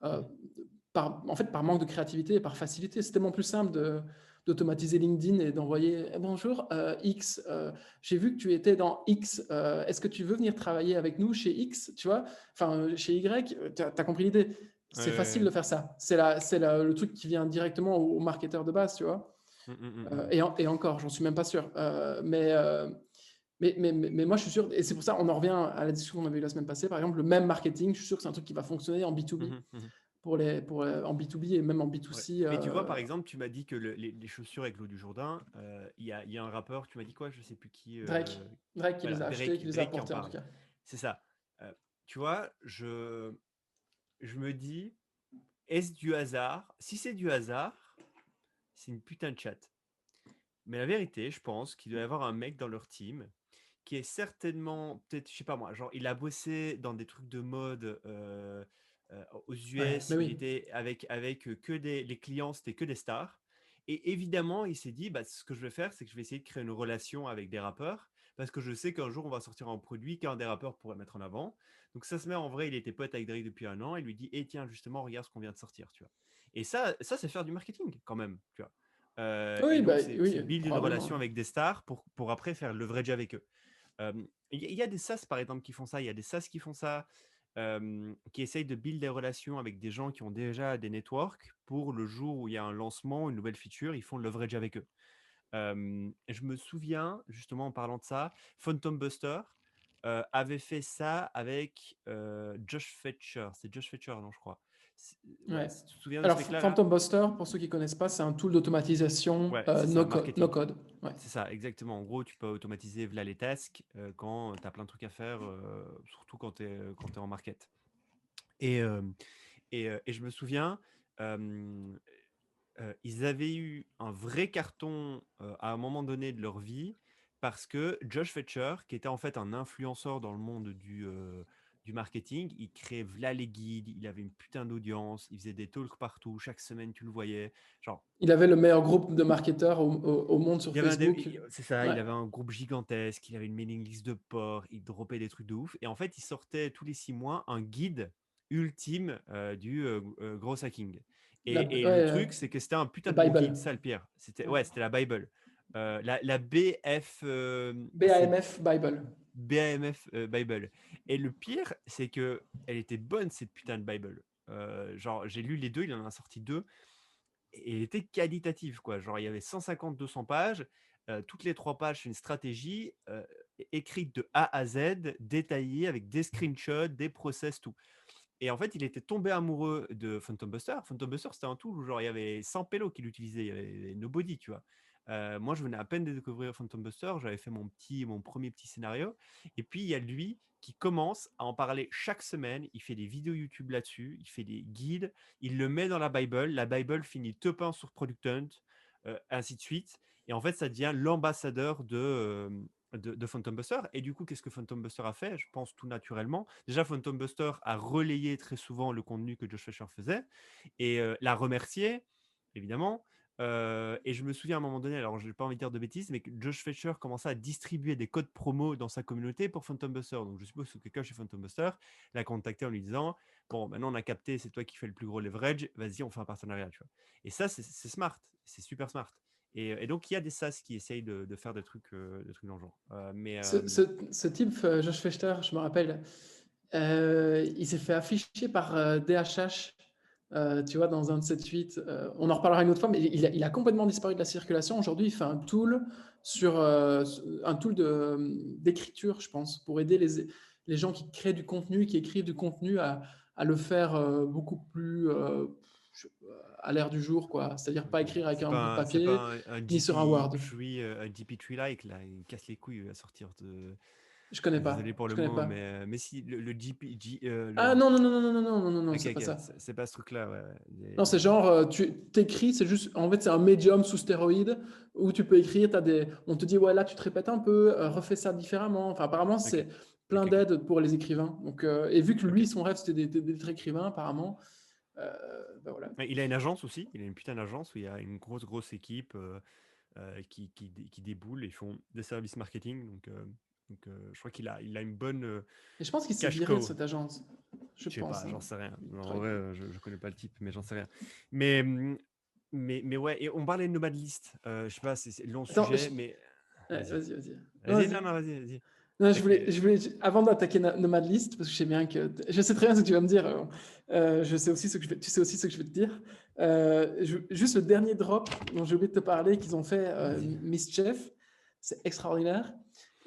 euh, en fait, par manque de créativité et par facilité. C'est tellement plus simple d'automatiser LinkedIn et d'envoyer bonjour X, j'ai vu que tu étais dans X, est-ce que tu veux venir travailler avec nous chez X, tu vois, enfin chez Y, tu as compris l'idée. C'est facile Ouais. de faire ça. Le truc qui vient directement au marketeur de base, tu vois. Mhm, mhm, mhm. Et encore, j'en suis même pas sûr. Mais moi, je suis sûr, et c'est pour ça, on en revient à la discussion qu'on avait eu la semaine passée, par exemple, le même marketing, je suis sûr que c'est un truc qui va fonctionner en B2B Mhm, mhm. en B2B et même en Ouais. B2C. Mais tu vois, par exemple, tu m'as dit que les chaussures avec l'eau du Jourdain, il y a un rappeur, tu m'as dit quoi? Je sais plus qui. Drake. Drake qui les Voilà, a achetés, qui les a Drake qui en apportés en tout parle. cas. C'est ça. Euh, Tu vois, je me dis, est-ce du hasard? Si c'est du hasard, c'est une putain de chatte. Mais la vérité, je pense qu'il doit y avoir un mec dans leur team qui est certainement, peut-être, je sais pas moi, genre il a bossé dans des trucs de mode aux Ouais, US, mais il oui. était avec que les clients, c'était que des stars. Et évidemment, il s'est dit, bah, ce que je vais faire, c'est que je vais essayer de créer une relation avec des rappeurs, parce que je sais qu'un jour, on va sortir un produit qu'un des rappeurs pourrait mettre en avant. Donc ça se met en vrai, il était pote avec Drake depuis un an, il lui dit, eh tiens, justement, regarde ce qu'on vient de sortir, tu vois. Et ça c'est faire du marketing quand même, tu vois. Et Oui, bah, donc, c'est oui, build une probablement. relation avec des stars pour après faire le leverage avec eux. Il y a des SaaS, par exemple, qui font ça. Il y a des SaaS qui font ça, qui essayent de build des relations avec des gens qui ont déjà des networks pour le jour où il y a un lancement, une nouvelle feature, ils font le leverage avec eux. Je me souviens, justement, en parlant de ça, Phantom Buster avait fait ça avec Josh Fetcher. C'est Josh Fetcher, non, je crois. Ouais, Ouais. si tu te souviens de ce Alors, mec-là, là? Phantom Buster, pour ceux qui ne connaissent pas, c'est un tool d'automatisation Ouais, c'est ça, no code. No marketing. code. Ouais. C'est ça, exactement. En gros, tu peux automatiser v'là les tasks quand tu as plein de trucs à faire, surtout quand tu es en market. Et, et je me souviens, euh, ils avaient eu un vrai carton à un moment donné de leur vie parce que Josh Fetcher, qui était en fait un influenceur dans le monde du marketing, il créait v'là les guides, il avait une putain d'audience, il faisait des talks partout, chaque semaine tu le voyais. Genre, Il avait le meilleur groupe de marketeurs au monde sur il y avait Facebook. c'est ça, il Ouais. avait un groupe gigantesque, il avait une mailing list de ports, il dropait des trucs de ouf. Et en fait, il sortait tous les 6 mois un guide ultime du gros hacking. Et le Ouais, truc, c'est que c'était un putain The de bon guide, Bible. ça le pire. C'était, Ouais. ouais, c'était la Bible. La BF, c'est BAMF Bible. BAMF Bible. Et le pire, c'est que elle était bonne, cette putain de Bible. Genre, j'ai lu les deux, il en a sorti deux et elle était qualitative, quoi. Genre, il y avait 150-200 pages. Toutes les 3 pages, c'est une stratégie écrite de A à Z, détaillée, avec des screenshots, des process, tout. Et en fait, il était tombé amoureux de Phantom Buster. Phantom Buster, c'était un tool où genre, il y avait 100 pélos qui l'utilisaient, il y avait nobody, tu vois. Moi, je venais à peine de découvrir Phantom Buster, j'avais fait mon premier petit scénario. Et puis, il y a lui qui commence à en parler chaque semaine. Il fait des vidéos YouTube là-dessus, il fait des guides, il le met dans la Bible. La Bible finit top 1 sur Product Hunt, ainsi de suite. Et en fait, ça devient l'ambassadeur de Phantom Buster. Et du coup, qu'est-ce que Phantom Buster a fait? Je pense tout naturellement. Déjà, Phantom Buster a relayé très souvent le contenu que Josh Fisher faisait et l'a remercié, évidemment. Et je me souviens à un moment donné, alors je n'ai pas envie de dire de bêtises, mais que Josh Fisher commençait à distribuer des codes promo dans sa communauté pour Phantom Buster. Donc je suppose que quelqu'un chez Phantom Buster l'a contacté en lui disant, bon, maintenant on a capté, c'est toi qui fais le plus gros leverage, vas-y, on fait un partenariat, tu vois. Et ça, c'est smart, c'est super smart. Et donc, il y a des SaaS qui essayent de faire des trucs dans le genre. Mais Ce type, Josh Fechter, je me rappelle, il s'est fait afficher par DHH, tu vois, dans un de ses tweets. On en reparlera une autre fois, mais il a complètement disparu de la circulation. Aujourd'hui, il fait un tool d'écriture, je pense, pour aider les gens qui créent du contenu, qui écrivent du contenu à le faire beaucoup plus à l'ère du jour, quoi. C'est-à-dire pas écrire avec un bout de c'est papier pas un ni sur un Word. GP3-like, là. Il me casse les couilles à sortir de. Je connais pas. Désolé pour Je le connais mot, pas. mais si, le GP. Ah non, non, non, non, non, non, non, non, non, Ok, c'est pas ok, ça. c'est pas ce truc-là, ouais. Non, c'est genre, tu t'écris, c'est juste, en fait, c'est un médium sous stéroïde où tu peux écrire, on te dit, ouais, là, tu te répètes un peu, refais ça différemment. Enfin, apparemment, Ok, c'est plein ok, ok. d'aides pour les écrivains. Donc, et vu que Ok. lui, son rêve, c'était d'être écrivain, apparemment, ben voilà. Ouais, il a une agence aussi, il a une putain d'agence où il y a une grosse équipe qui déboule et font des services marketing. Donc, je crois il a une bonne Et je pense qu'il s'est cash viré de cow. cette agence. Je Je sais pense, pas, hein. j'en sais rien. Non, Il en travaille vrai, plus. je connais pas le type, mais j'en sais rien. Mais, mais ouais, et on parlait de Nomad List. Je sais pas, c'est long Attends, sujet, mais ouais, vas-y. vas-y, vas-y. Non, Vas-y, vas-y. non, vas-y. Non, Mec, mais avant d'attaquer Nomad List, parce que je sais bien je sais très bien ce que tu vas me dire, je sais aussi tu sais aussi ce que je vais te dire. Juste le dernier drop dont j'ai oublié de te parler, qu'ils ont fait, vas-y. Mischief, c'est extraordinaire.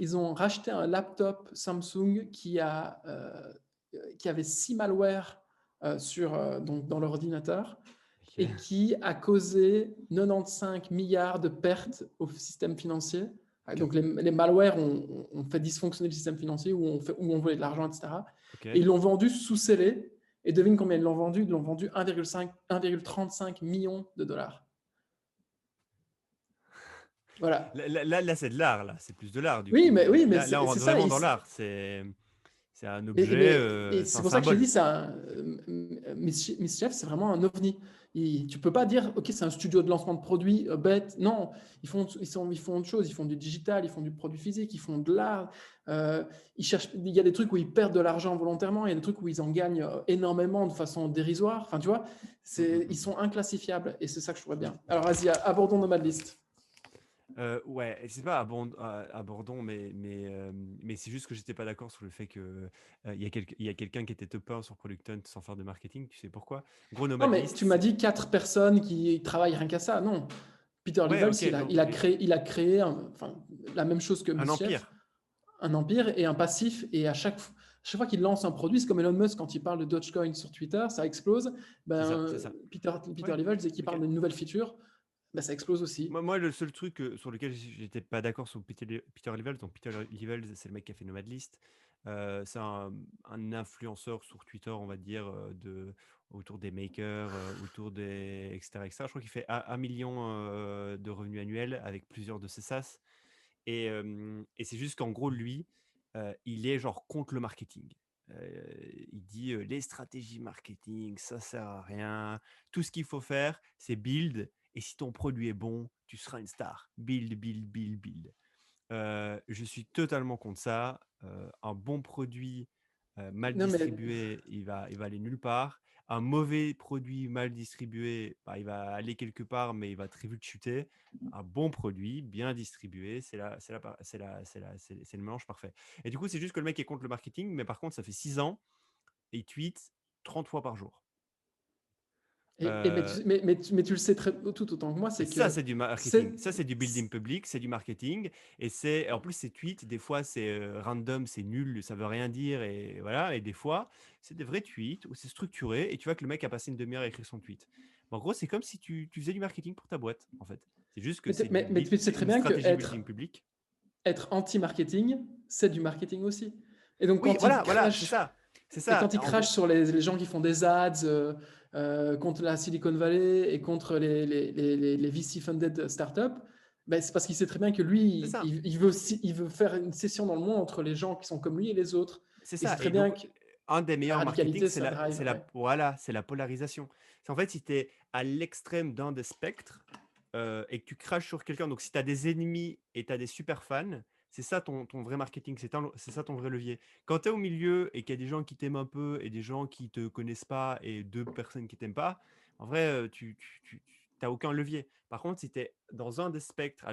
Ils ont racheté un laptop Samsung qui avait 6 malwares donc dans leur ordinateur Ok. et qui a causé 95 milliards de pertes au système financier. Ok. Donc les malwares ont fait dysfonctionner le système financier, où on volait de l'argent, etc. Ok. Et ils l'ont vendu sous scellé. Et devine combien ils l'ont vendu? Ils l'ont vendu 1,35 million de dollars. Voilà. Là, c'est de l'art, là. C'est plus de l'art, du Oui, coup. mais Là, on c'est rentre ça. vraiment dans l'art. C'est un Et, objet, et c'est c'est un pour ça que je t'ai symbole. dit, Mischief, c'est vraiment un ovni. Tu peux pas dire, OK, c'est un studio de lancement de produits bête. Non, ils font autre chose. Ils font du digital, ils font du produit physique, ils font de l'art. Il y a des trucs où ils perdent de l'argent volontairement, il y a des trucs où ils en gagnent énormément de façon dérisoire. Enfin, tu vois, ils sont inclassifiables et c'est ça que je trouvais bien. Alors, vas-y, abordons Nomad List. Ouais, c'est pas abordons, mais c'est juste que j'étais pas d'accord sur le fait que il y a quelqu'un qui était top 1 sur Product Hunt sans faire de marketing. Tu sais pourquoi? Gros Non, Nomad mais List, tu m'as dit 4 personnes qui travaillent rien qu'à ça. Non. Peter ouais, Levels, ok, donc il a créé la même chose que un Mischief, empire. un empire et un passif. Et chaque fois qu'il lance un produit, c'est comme Elon Musk quand il parle de Dogecoin sur Twitter, ça explose. C'est ça, Ben, c'est ça. Peter Ouais, Levels, dès qu'il ok. parle d'une nouvelle feature, ben, ça explose aussi. Moi, le seul truc sur lequel j'étais pas d'accord sur Peter Levels, donc Peter Levels, c'est le mec qui a fait Nomad List. C'est un influenceur sur Twitter, on va dire, autour des makers, autour des etc. Je crois qu'il fait 1 million de revenus annuels avec plusieurs de ses SaaS. Et c'est juste qu'en gros, lui, il est genre contre le marketing. Il dit les stratégies marketing, ça sert à rien. Tout ce qu'il faut faire, c'est build. Et si ton produit est bon, tu seras une star. Build, build, build, build. Je suis totalement contre ça. Un bon produit mal Non, mais distribué, il va aller nulle part. Un mauvais produit mal distribué, bah, il va aller quelque part, mais il va très vite chuter. Un bon produit bien distribué, c'est le mélange parfait. Et du coup, c'est juste que le mec est contre le marketing, mais par contre, ça fait 6 ans et il tweet 30 fois par jour. Euh, mais tu le sais tout autant que moi, Et c'est ça, que c'est du marketing. c'est Ça, c'est du building public, c'est du marketing. En plus, ces tweets, des fois, c'est random, c'est nul, ça veut rien dire. Et voilà. Et des fois, c'est des vrais tweets où c'est structuré et tu vois que le mec a passé une demi-heure à écrire son tweet. Mais en gros, c'est comme si tu faisais du marketing pour ta boîte, en fait. C'est juste que mais tu sais c'est très une bien que stratégie building public. être anti-marketing, c'est du marketing aussi. Et donc, Oui, voilà, c'est ça. C'est et ça. quand ils En crachent gros, sur les gens qui font des ads contre la Silicon Valley et contre les VC-funded startups, ben, c'est parce qu'il sait très bien que c'est lui, ça. il veut faire une scission dans le monde entre les gens qui sont comme lui et les autres. C'est Et c'est ça. très Et bien donc, que un des la meilleurs marketing, radicalité, ça drive. Ouais. voilà, c'est la polarisation. C'est en fait, si tu es à l'extrême d'un des spectres et que tu craches sur quelqu'un, donc si tu as des ennemis et tu as des super fans, c'est ça ton vrai marketing, c'est ça ton vrai levier. Quand tu es au milieu et qu'il y a des gens qui t'aiment un peu et des gens qui te connaissent pas et deux personnes qui t'aiment pas, en vrai, n'as aucun levier. Par contre, si tu es dans un des spectres,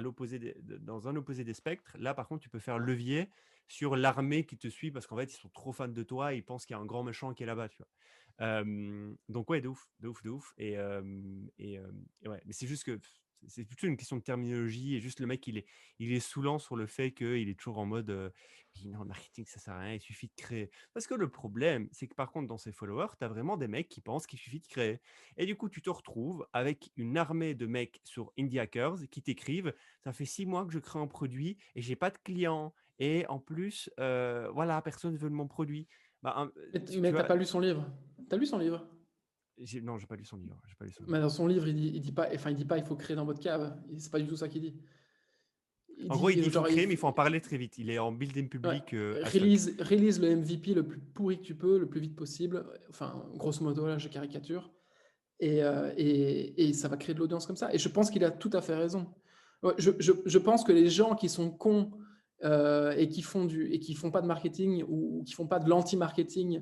dans un opposé des spectres, là, par contre, tu peux faire levier sur l'armée qui te suit parce qu'en fait, ils sont trop fans de toi et ils pensent qu'il y a un grand méchant qui est là-bas, tu vois. Donc, ouais, de ouf, de ouf, de ouf. Et ouais, mais c'est juste que c'est plutôt une question de terminologie et juste le mec, il est saoulant sur le fait qu'il est toujours en mode oui, non, le marketing, ça sert à rien, il suffit de créer. Parce que le problème, c'est que par contre, dans ses followers, tu as vraiment des mecs qui pensent qu'il suffit de créer. Et du coup, tu te retrouves avec une armée de mecs sur Indie Hackers qui t'écrivent: ça fait 6 mois que je crée un produit et j'ai pas de clients. Et en plus, voilà, personne ne veut de mon produit. Bah, Mais tu t'as vois, pas lu son livre? T'as lu son livre? non, j'ai pas lu son livre. J'ai pas lu son Mais livre. dans son livre, il dit pas, enfin, il dit pas il faut créer dans votre cave. C'est pas du tout ça qu'il dit. Il En gros, il dit dit il faut genre, créer, mais il faut en parler très vite. Il est en building ouais, public as fuck. release le MVP le plus pourri que tu peux, le plus vite possible. Enfin, grosso modo, là, je caricature. Et ça va créer de l'audience comme ça. Et je pense qu'il a tout à fait raison. Ouais, je pense que les gens qui sont cons et qui font pas de marketing ou qui font pas de l'anti-marketing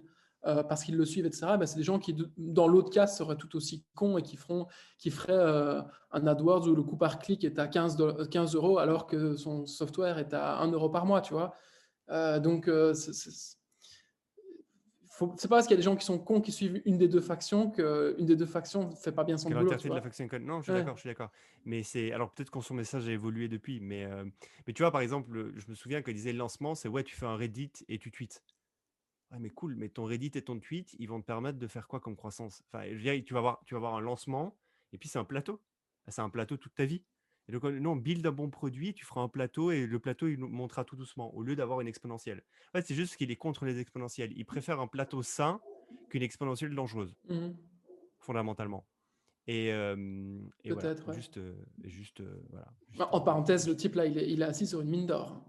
parce qu'ils le suivent, etc., ben, c'est des gens qui, dans l'autre cas, seraient tout aussi cons et qui feraient un AdWords où le coût par clic est à 15 euros alors que son software est à 1 euro par mois, tu vois. Donc, c'est pas parce qu'il y a des gens qui sont cons qui suivent une des deux factions qu'une des deux factions ne fait pas bien son Que boulot, tu l'entièreté de la vois. faction code. Non, je suis Ouais. d'accord, je suis d'accord. Mais c'est. Alors peut-être que son message a évolué depuis, mais tu vois, par exemple, je me souviens qu'il disait le lancement, c'est ouais, tu fais un Reddit et tu tweets. Ouais, mais cool, mais ton Reddit et ton tweet, ils vont te permettre de faire quoi comme croissance? Enfin, je veux dire, tu vas avoir un lancement, et puis c'est un plateau. C'est un plateau toute ta vie. Et donc, non, build un bon produit, tu feras un plateau, et le plateau, il montera tout doucement, au lieu d'avoir une exponentielle. En fait, c'est juste qu'il est contre les exponentielles. Il préfère un plateau sain qu'une exponentielle dangereuse, Mhm. fondamentalement. Et voilà, Peut-être, ouais. voilà. En parenthèse, le type là, il est assis sur une mine d'or.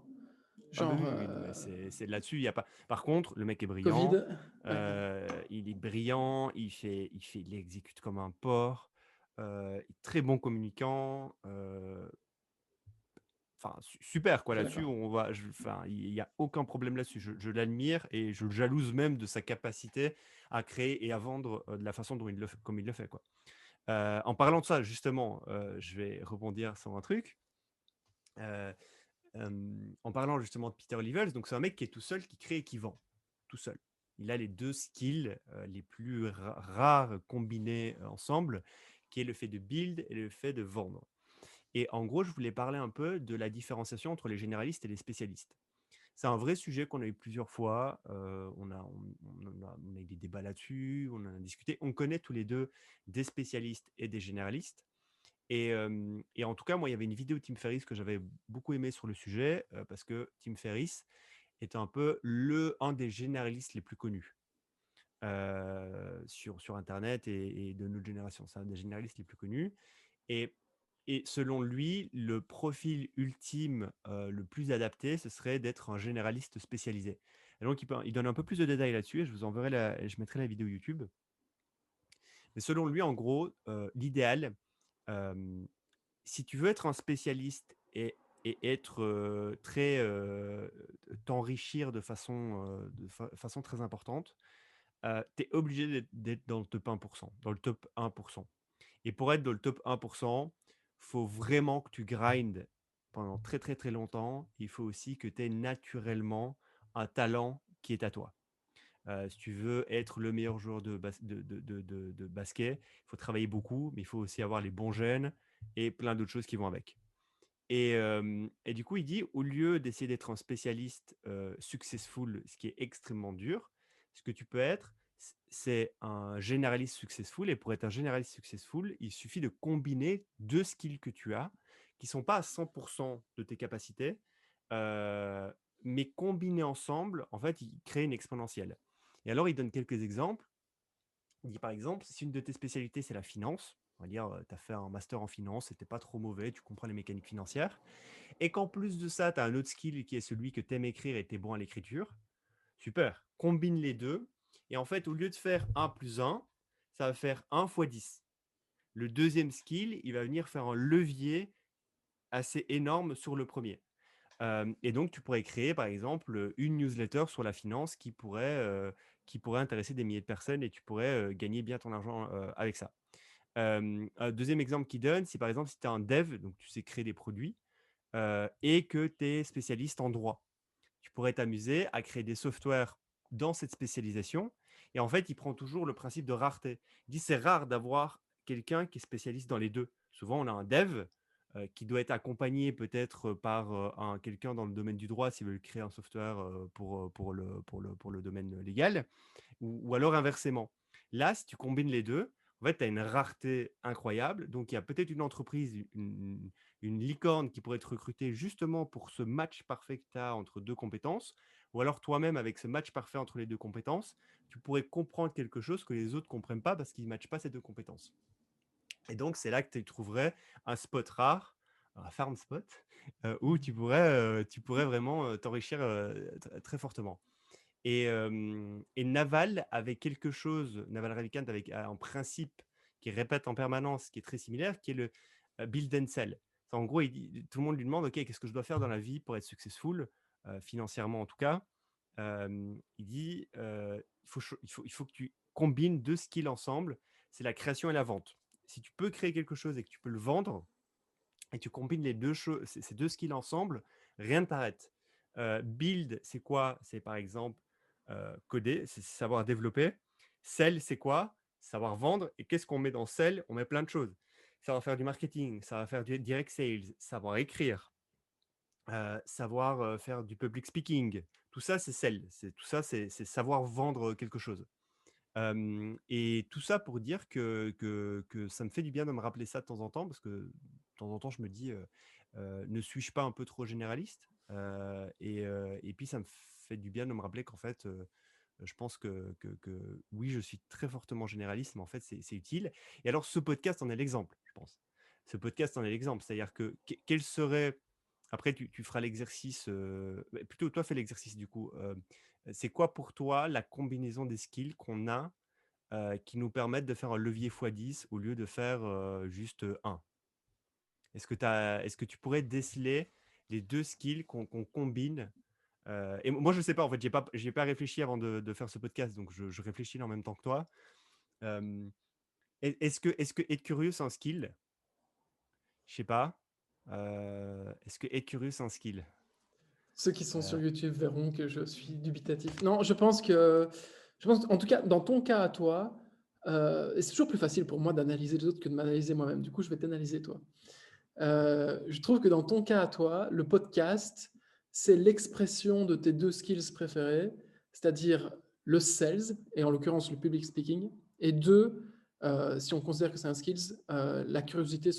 Ah bah Genre, oui, oui, non, mais c'est là-dessus, il y a pas. Par contre, le mec est brillant, Covid. Ouais. il est brillant, il exécute comme un porc, très bon communicant, enfin super quoi Je suis là-dessus. d'accord. Enfin, il y a aucun problème là-dessus. Je l'admire et je le jalouse même de sa capacité à créer et à vendre de la façon dont comme il le fait quoi. En parlant de ça, justement, je vais rebondir sur un truc. Euh, en parlant justement de Peter Levels, donc c'est un mec qui est tout seul, qui crée et qui vend, tout seul. Il a les deux skills les plus rares combinés ensemble, qui est le fait de build et le fait de vendre. Et en gros, je voulais parler un peu de la différenciation entre les généralistes et les spécialistes. C'est un vrai sujet qu'on a eu plusieurs fois. On a eu des débats là-dessus, on en a discuté. On connaît tous les deux des spécialistes et des généralistes. Et en tout cas, moi, il y avait une vidéo de Tim Ferriss que j'avais beaucoup aimé sur le sujet parce que Tim Ferriss est un peu un des généralistes les plus connus sur Internet et de notre génération. C'est un des généralistes les plus connus. Et, et selon lui, le profil ultime le plus adapté, ce serait d'être un généraliste spécialisé. Et donc, il donne un peu plus de détails là-dessus et je vous enverrai je mettrai la vidéo YouTube. Mais selon lui, en gros, l'idéal, euh, si tu veux être un spécialiste et être t'enrichir de façon très importante, tu es obligé d'être dans le top 1%, dans le top 1%. Et pour être dans le top 1%, faut vraiment que tu grindes pendant très très très longtemps. Il faut aussi que tu aies naturellement un talent qui est à toi. Si tu veux être le meilleur joueur de basket, il faut travailler beaucoup, mais il faut aussi avoir les bons gènes et plein d'autres choses qui vont avec. Et du coup, il dit, au lieu d'essayer d'être un spécialiste successful, ce qui est extrêmement dur, ce que tu peux être, c'est un généraliste successful. Et pour être un généraliste successful, il suffit de combiner deux skills que tu as, qui ne sont pas à 100% de tes capacités, euh, mais combinés ensemble, en fait, ils créent une exponentielle. Et alors, il donne quelques exemples. Il dit par exemple, si une de tes spécialités, c'est la finance, on va dire, tu as fait un master en finance, c'était pas trop mauvais, tu comprends les mécaniques financières, et qu'en plus de ça, tu as un autre skill qui est celui que tu aimes écrire et tu es bon à l'écriture, super, combine les deux, et en fait, au lieu de faire 1 plus 1, ça va faire 1 fois 10. Le deuxième skill, il va venir faire un levier assez énorme sur le premier. Et donc, tu pourrais créer, par exemple, une newsletter sur la finance qui pourrait intéresser des milliers de personnes et tu pourrais gagner bien ton argent avec ça. Un deuxième exemple qu'il donne, c'est par exemple si tu es un dev, donc tu sais créer des produits, et que tu es spécialiste en droit. Tu pourrais t'amuser à créer des softwares dans cette spécialisation. Et en fait, il prend toujours le principe de rareté. Il dit c'est rare d'avoir quelqu'un qui est spécialiste dans les deux. Souvent, on a un dev qui doit être accompagné peut-être par quelqu'un dans le domaine du droit s'il veut créer un software pour le domaine légal, ou alors inversement. Là, si tu combines les deux, en fait, tu as une rareté incroyable. Donc, il y a peut-être une entreprise, une licorne qui pourrait être recrutée justement pour ce match parfait que tu as entre deux compétences. Ou alors toi-même, avec ce match parfait entre les deux compétences, tu pourrais comprendre quelque chose que les autres ne comprennent pas parce qu'ils ne matchent pas ces deux compétences. Et donc, c'est là que tu trouverais un spot rare, un farm spot, où tu pourrais vraiment t'enrichir très fortement. Et Naval avait quelque chose, Naval Ravikant avec un principe qui répète en permanence, qui est très similaire, qui est le build and sell. En gros, tout le monde lui demande, OK, qu'est-ce que je dois faire dans la vie pour être successful, financièrement en tout cas. Il dit, il faut que tu combines deux skills ensemble, c'est la création et la vente. Si tu peux créer quelque chose et que tu peux le vendre, et tu combines les deux choses, ces deux skills ensemble, rien ne t'arrête. Build, c'est quoi? C'est par exemple coder, c'est savoir développer. Sell, c'est quoi? Savoir vendre. Et qu'est-ce qu'on met dans sell? On met plein de choses. Ça va faire du marketing, ça va faire du direct sales, savoir écrire, savoir faire du public speaking. Tout ça, c'est sell. Tout ça, c'est savoir vendre quelque chose. Et tout ça pour dire que ça me fait du bien de me rappeler ça de temps en temps, parce que de temps en temps, je me dis, ne suis-je pas un peu trop généraliste? Et puis, ça me fait du bien de me rappeler qu'en fait, je pense que oui, je suis très fortement généraliste, mais en fait, c'est utile. Et alors, ce podcast en est l'exemple, je pense. Ce podcast en est l'exemple. C'est-à-dire quel serait... Après, tu feras l'exercice, plutôt toi fais l'exercice du coup. C'est quoi pour toi la combinaison des skills qu'on a qui nous permettent de faire un levier x10 au lieu de faire juste 1? Est-ce que tu pourrais déceler les deux skills qu'on combine? Et moi, je ne sais pas, en fait, j'ai pas réfléchi avant de faire ce podcast, donc je réfléchis en même temps que toi. Euh, est-ce que être curieux, c'est un skill? Je sais pas. Est-ce que être curieux, c'est un skill? Ceux qui sont Euh, sur YouTube verront que je suis dubitatif. Non, je pense, en tout cas, dans ton cas à toi, et c'est toujours plus facile pour moi d'analyser les autres que de m'analyser moi-même. Du coup, je vais t'analyser toi. Je trouve que dans ton cas à toi, le podcast, c'est l'expression de tes deux skills préférés, c'est-à-dire le sales, et en l'occurrence le public speaking, et deux, si on considère que c'est un skills, la curiosité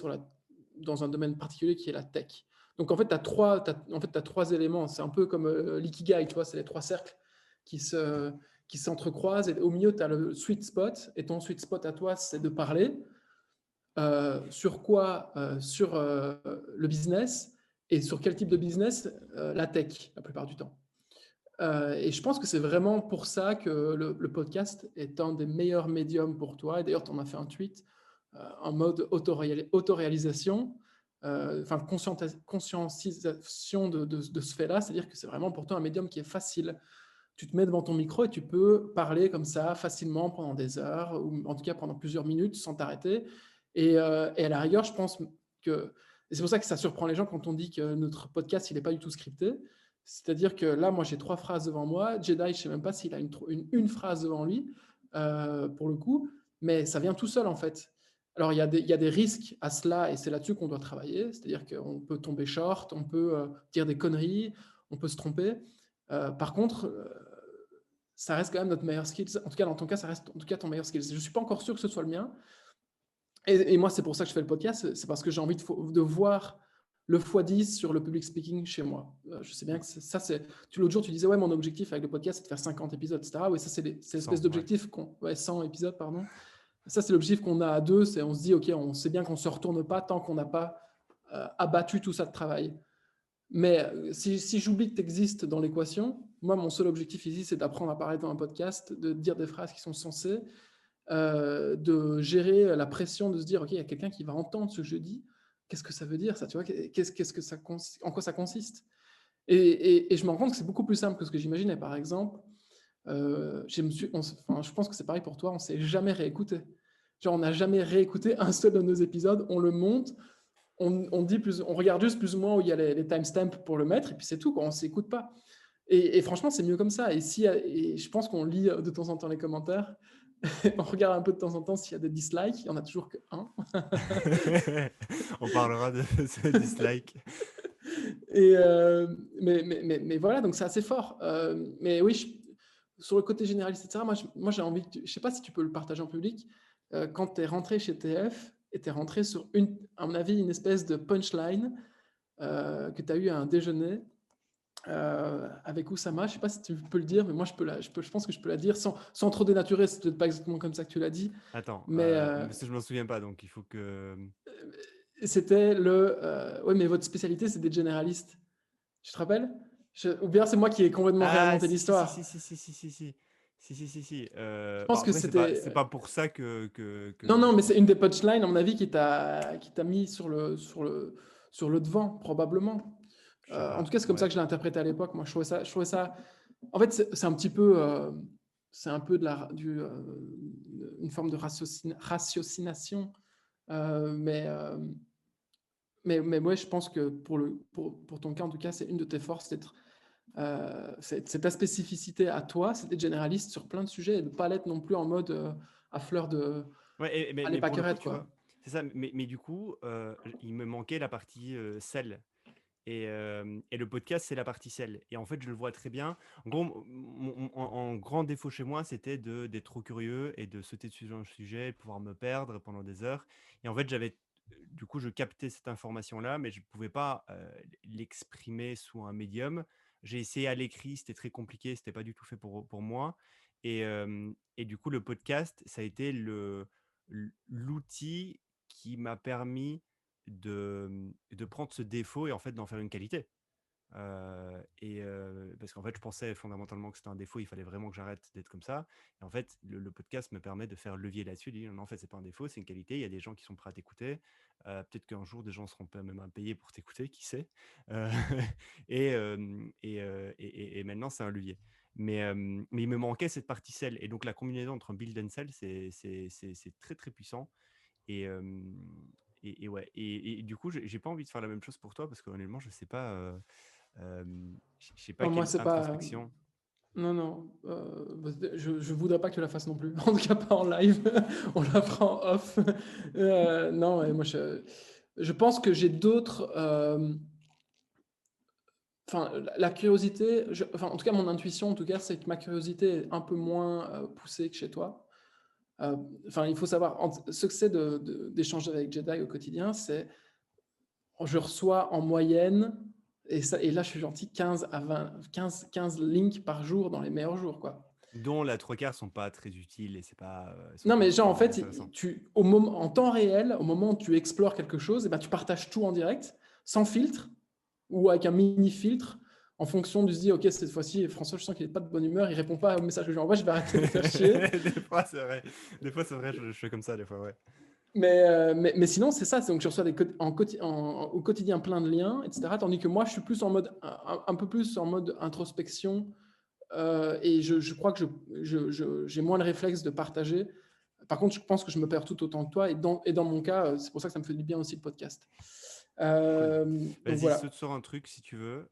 dans un domaine particulier qui est la tech. Donc en fait, tu as trois éléments. C'est un peu comme l'ikigai, tu vois, c'est les trois cercles qui se, qui s'entrecroisent. Et au milieu, tu as le sweet spot. Et ton sweet spot à toi, c'est de parler. Sur quoi? Sur le business. Et sur quel type de business? La tech, la plupart du temps. Et je pense que c'est vraiment pour ça que le podcast est un des meilleurs médiums pour toi. Et d'ailleurs, tu en as fait un tweet en mode autoréalisation, enfin conscientisation de ce fait-là. C'est-à-dire que c'est vraiment pour toi un médium qui est facile. Tu te mets devant ton micro et tu peux parler comme ça facilement pendant des heures, ou en tout cas pendant plusieurs minutes sans t'arrêter. Et à la rigueur, je pense que... Et c'est pour ça que ça surprend les gens quand on dit que notre podcast, il n'est pas du tout scripté. C'est-à-dire que là, moi, j'ai 3 phrases devant moi. Jedi, je ne sais même pas s'il a une phrase devant lui, pour le coup, mais ça vient tout seul, en fait. Alors, il y a des risques à cela, et c'est là-dessus qu'on doit travailler. C'est-à-dire qu'on peut tomber short, on peut dire des conneries, on peut se tromper. Par contre, ça reste quand même notre meilleur skills. En tout cas, dans ton cas, ça reste en tout cas ton meilleur skills. Je ne suis pas encore sûr que ce soit le mien. Et moi, c'est pour ça que je fais le podcast. C'est parce que j'ai envie de voir le x10 sur le public speaking chez moi. Je sais bien que ça, c'est... L'autre jour, tu disais, ouais, mon objectif avec le podcast, c'est de faire 50 épisodes, etc. Oui, ça, c'est l'espèce 100, ouais. d'objectif qu'on... Ouais, 100 épisodes, pardon. Ça, c'est l'objectif qu'on a à deux. C'est on se dit, OK, on sait bien qu'on ne se retourne pas tant qu'on n'a pas abattu tout ça de travail. Mais si j'oublie que tu existes dans l'équation, moi, mon seul objectif ici, c'est d'apprendre à parler dans un podcast, de dire des phrases qui sont sensées, de gérer la pression, de se dire, OK, il y a quelqu'un qui va entendre ce que je dis. Qu'est-ce que ça veut dire, ça? Tu vois, en quoi ça consiste? Et je me rends compte que c'est beaucoup plus simple que ce que j'imaginais. Par exemple, je pense que c'est pareil pour toi, on ne s'est jamais réécouté. Genre, on n'a jamais réécouté un seul de nos épisodes. On le monte, on regarde juste plus ou moins où il y a les timestamps pour le mettre, et puis c'est tout, quoi. On ne s'écoute pas. Et franchement, c'est mieux comme ça. Et je pense qu'on lit de temps en temps les commentaires. On regarde un peu de temps en temps s'il y a des dislikes. Il n'y en a toujours qu'un. On parlera de ce dislike. Mais voilà, donc c'est assez fort. Mais oui, sur le côté généraliste, etc., moi j'ai envie je ne sais pas si tu peux le partager en public. Quand tu es rentré chez TF et tu es rentré sur, à mon avis, une espèce de punchline que tu as eu à un déjeuner avec Oussama. Je ne sais pas si tu peux le dire, mais moi je pense que je peux la dire sans trop dénaturer. C'est peut-être pas exactement comme ça que tu l'as dit. Attends, Mais ça, je m'en souviens pas, donc il faut que... c'était oui, mais votre spécialité, c'est d'être généraliste. Tu te rappelles? Ou bien c'est moi qui ai complètement Ah, réinventé si, si, si, l'histoire. si, si, si, si, si, si. Si, si, si, si. Je Bon, pense que après, c'était. c'est pas pour ça Non, non, mais c'est une des punchlines, à mon avis, qui t'a mis sur le devant, probablement. je sais En pas, tout cas, c'est comme ça ouais. que je l'ai interprété à l'époque. Moi, je trouvais ça. En fait, c'est un petit peu. C'est un peu une forme de ratiocination. Mais ouais, je pense que pour ton cas, en tout cas, c'est une de tes forces d'être. C'est ta spécificité à toi, c'est d'être généraliste sur plein de sujets et de ne pas l'être non plus en mode à fleur de. Ouais, Allez, mais pas pour le coup, querette, tu vois, quoi. c'est ça. Mais du coup, il me manquait la partie sel. Et le podcast, c'est la partie sel. Et en fait, je le vois très bien. En gros, en grand défaut chez moi, c'était d'être trop curieux et de sauter dessus dans le sujet, de pouvoir me perdre pendant des heures. Et en fait, du coup, je captais cette information-là, mais je ne pouvais pas l'exprimer sous un médium. J'ai essayé à l'écrit, c'était très compliqué, c'était pas du tout fait pour moi. Et du coup, le podcast, ça a été l'outil qui m'a permis de prendre ce défaut et en fait d'en faire une qualité. Parce qu'en fait, je pensais fondamentalement que c'était un défaut, il fallait vraiment que j'arrête d'être comme ça. Et en fait, le podcast me permet de faire levier là-dessus, de dire non, en fait, c'est pas un défaut, c'est une qualité. Il y a des gens qui sont prêts à t'écouter. Peut-être qu'un jour, des gens seront même à payer pour t'écouter, qui sait. Euh, et maintenant, c'est un levier. Mais il me manquait cette partie sell. Et donc, la combinaison entre un build and sell, c'est très, très puissant. Et, ouais. Et du coup, j'ai pas envie de faire la même chose pour toi parce que honnêtement, je sais pas. Je sais pas Non, moi, quelle c'est pas. introspection. Non, non. Je voudrais pas que tu la fasses non plus. En tout cas, pas en live. On la fera en off. Non, et moi, je pense que j'ai d'autres. Enfin, la curiosité. Enfin, en tout cas, mon intuition, en tout cas, c'est que ma curiosité est un peu moins poussée que chez toi. Enfin, il faut savoir, ce que c'est d'échanger avec Jedi au quotidien, c'est je reçois en moyenne, et là je suis gentil, 15 links par jour dans les meilleurs jours, quoi. Dont la trois quarts sont pas très utiles et sont Non, pas mais genre, en très fait, intéressants. en temps réel, au moment où tu explores quelque chose, et ben, tu partages tout en direct, sans filtre, ou avec un mini-filtre, en fonction du se dit, OK, cette fois-ci, François, je sens qu'il n'est pas de bonne humeur, il répond pas au message que je lui envoie, je vais arrêter de le faire chier. Des fois, c'est vrai. Des fois, c'est vrai, je fais comme ça, des fois, ouais. Mais sinon, c'est ça. Donc, je reçois au quotidien plein de liens, etc. Tandis que moi, je suis plus en mode, un peu plus en mode introspection. Et je crois que j'ai moins le réflexe de partager. Par contre, je pense que je me perds tout autant que toi. Et dans mon cas, c'est pour ça que ça me fait du bien aussi le podcast. Cool. Donc Vas-y, voilà. saute sur un truc si tu veux.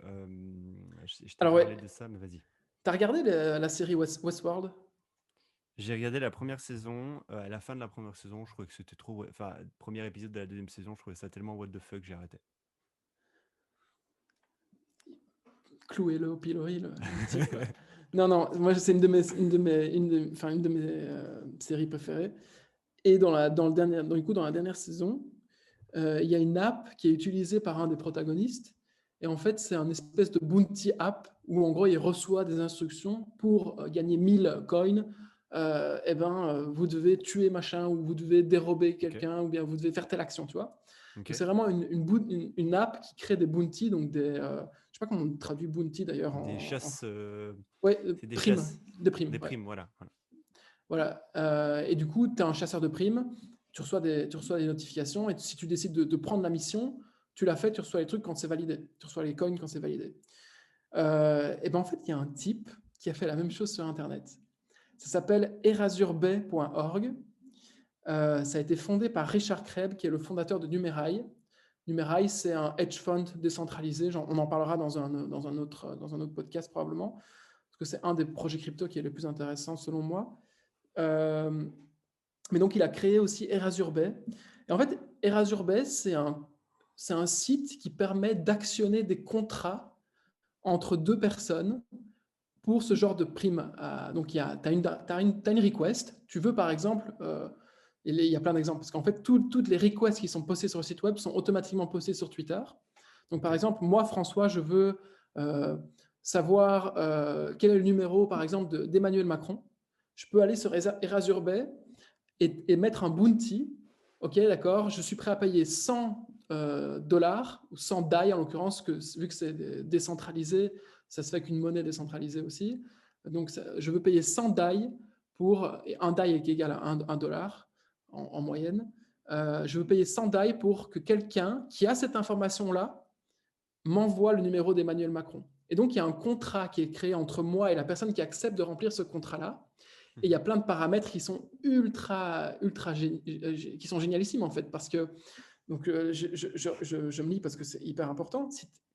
Je t'ai Alors, parlé ouais, de ça, mais vas-y. t'as regardé la série Westworld? J'ai regardé la première saison. À la fin de la première saison, je trouvais que c'était trop. Enfin, premier épisode de la deuxième saison, je trouvais ça tellement what the fuck, j'ai arrêté. Clouez-le au pilori, le type, quoi. Non, non, moi, c'est une de mes séries préférées. Et dans la dernière saison, il y a une app qui est utilisée par un des protagonistes. Et en fait, c'est un espèce de bounty app où, en gros, il reçoit des instructions pour gagner 1000 coins. Vous devez tuer machin, ou vous devez dérober Ok. quelqu'un, ou bien vous devez faire telle action, tu vois. Ok. Donc, c'est vraiment une app qui crée des bounties, donc je sais pas comment on traduit bounty d'ailleurs Des chasses. ouais, C'est des primes, chasses. des primes, Des ouais. primes, voilà. Voilà. Et du coup, tu es un chasseur de primes, tu reçois des notifications, et si tu décides de prendre la mission, tu l'as fait, tu reçois les trucs quand c'est validé. Tu reçois les coins quand c'est validé. Et ben en fait, il y a un type qui a fait la même chose sur Internet. Ça s'appelle erasurebay.org. Ça a été fondé par Richard Krebs, qui est le fondateur de Numerai. Numerai, c'est un hedge fund décentralisé. On en parlera dans un autre podcast probablement, parce que c'est un des projets crypto qui est le plus intéressant selon moi. Euh, mais donc, il a créé aussi Erasure Bay. Et en fait, Erasure Bay, c'est un site qui permet d'actionner des contrats entre deux personnes pour ce genre de prime. Donc, tu as une request. Tu veux, par exemple, il y a plein d'exemples, parce qu'en fait, toutes les requests qui sont postées sur le site web sont automatiquement postées sur Twitter. Donc, par Ok. exemple, moi, François, je veux savoir quel est le numéro, par exemple, d'Emmanuel Macron. Je peux aller sur Erasure Bay et mettre un bounty. Ok, d'accord, je suis prêt à payer 100 dollars, ou 100 DAI en l'occurrence, vu que c'est décentralisé, ça se fait qu'une monnaie décentralisée aussi. Donc, je veux payer 100 DAI pour un DAI qui est égal à 1 dollar en moyenne. Je veux payer 100 DAI pour que quelqu'un qui a cette information-là m'envoie le numéro d'Emmanuel Macron. Et donc, il y a un contrat qui est créé entre moi et la personne qui accepte de remplir ce contrat-là. Et il y a plein de paramètres qui sont qui sont génialissimes en fait, parce que donc je me lis parce que c'est hyper important.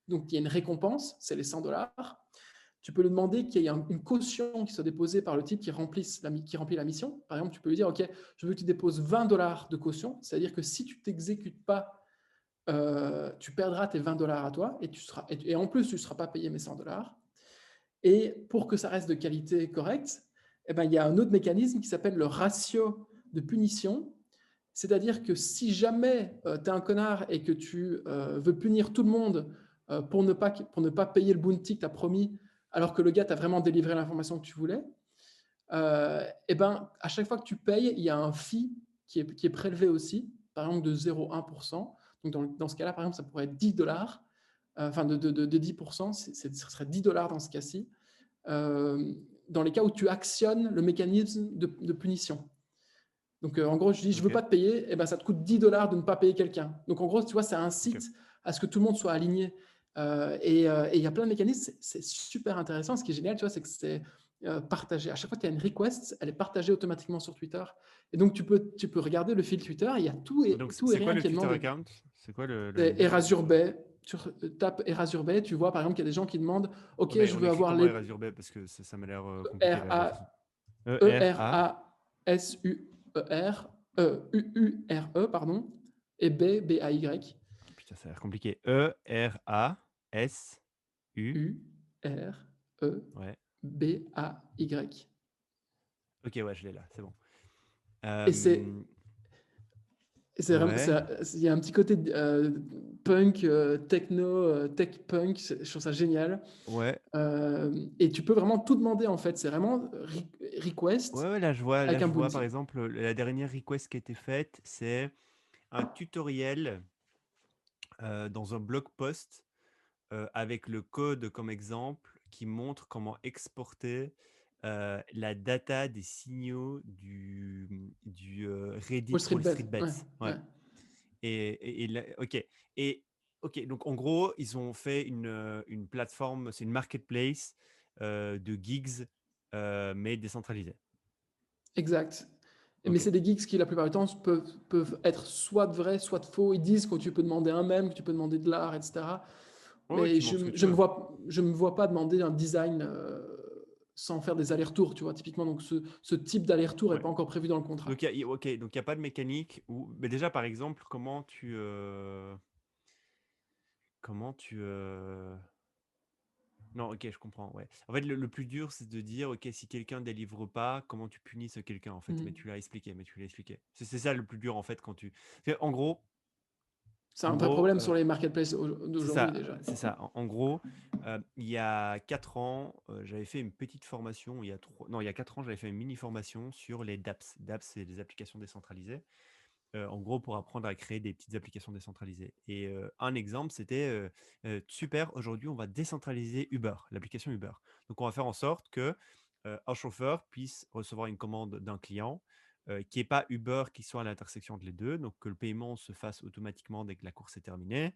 Donc il y a une récompense, c'est les 100 dollars. Tu peux lui demander qu'il y ait une caution qui soit déposée par le type qui remplit la mission. Par exemple, tu peux lui dire, OK, je veux que tu déposes 20 dollars de caution, c'est-à-dire que si tu ne t'exécutes pas, tu perdras tes 20 dollars à toi et en plus, tu ne seras pas payé mes 100 dollars. Et pour que ça reste de qualité correcte, eh ben, il y a un autre mécanisme qui s'appelle le ratio de punition. C'est-à-dire que si jamais tu es un connard et que tu veux punir tout le monde pour ne pas payer le bounty que tu as promis, alors que le gars t'a vraiment délivré l'information que tu voulais, eh ben, à chaque fois que tu payes, il y a un fee qui est prélevé aussi, par exemple de 0,1%. Donc dans ce cas-là, par exemple, ça pourrait être 10 dollars, enfin de 10%, ce serait 10 dollars dans ce cas-ci, dans les cas où tu actionnes le mécanisme de punition. Donc, en gros, je dis, je ne veux Ok. pas te payer, et ben, ça te coûte 10 dollars de ne pas payer quelqu'un. Donc, en gros, tu vois, c'est un site à ce que tout le monde soit aligné. Et il y a plein de mécanismes, c'est super intéressant. Ce qui est génial, tu vois, c'est que c'est partagé. À chaque fois qu'il y a une request, elle est partagée automatiquement sur Twitter. Et donc, tu peux regarder le fil Twitter, il y a tout Donc, et c'est quoi rien le qui est Twitter demandé. account? C'est quoi le C'est handle? Erasure Bay. Tu tapes Erasure Bay, tu vois, par exemple, qu'il y a des gens qui demandent, OK, Ouais, mais je on veux écrit avoir comment les Erasure Bay parce que ça m'a l'air compliqué là. R-A, E-R-A. E-R-A-S-U-E-R, U-U-R-E, pardon, et B, B-A-Y, Putain, ça a l'air compliqué. E-R-A-S-U. Ouais. U-R-E-B-A-Y. Ok, ouais, je l'ai là, c'est bon. Et c'est vraiment, Ouais, il y a un petit côté punk, techno, tech punk, je trouve ça génial. ouais. Et tu peux vraiment tout demander en fait, c'est vraiment Ouais, request ouais, avec là, un je vois, par bounty. exemple, la dernière request qui a été faite, c'est un tutoriel dans un blog post avec le code comme exemple qui montre comment exporter la data des signaux du Reddit Wall Street Wall Street Bet, Bets. ouais, Ouais. ouais. Ok. Et ok, donc en gros, ils ont fait une plateforme, c'est une marketplace de gigs, mais décentralisée. Exact. Mais Ok. c'est des geeks qui, la plupart du temps, peuvent être soit de vrai, soit de faux. Ils disent que tu peux demander un mème, que tu peux demander de l'art, etc. Ouais, ouais, Mais tu montres ce que tu je veux. me vois pas demander un design sans faire des allers-retours, tu vois, typiquement. Donc, ce type d'aller-retour n'est Ouais. pas encore prévu dans le contrat. Donc, ok, donc il n'y a pas de mécanique où. Mais déjà, par exemple, comment tu. Non, ok, je comprends. Ouais. En fait, le plus dur, c'est de dire, ok, si quelqu'un délivre pas, comment tu punis ce quelqu'un, en fait. Mhm. Mais tu l'as expliqué, mais tu l'as expliqué. C'est ça le plus dur, en fait, quand tu. En gros, C'est en un vrai gros, problème sur les marketplaces c'est d'aujourd'hui ça, déjà. c'est ça. En gros, il y a 4 ans, j'avais fait une petite formation. Non, il y a 4 ans, j'avais fait une mini formation sur les dApps. dApps, c'est des applications décentralisées. En gros, pour apprendre à créer des petites applications décentralisées. Et un exemple, c'était super, aujourd'hui, on va décentraliser Uber, l'application Uber. Donc, on va faire en sorte que un chauffeur puisse recevoir une commande d'un client qui n'est pas Uber, qui soit à l'intersection de les deux, donc que le paiement se fasse automatiquement dès que la course est terminée.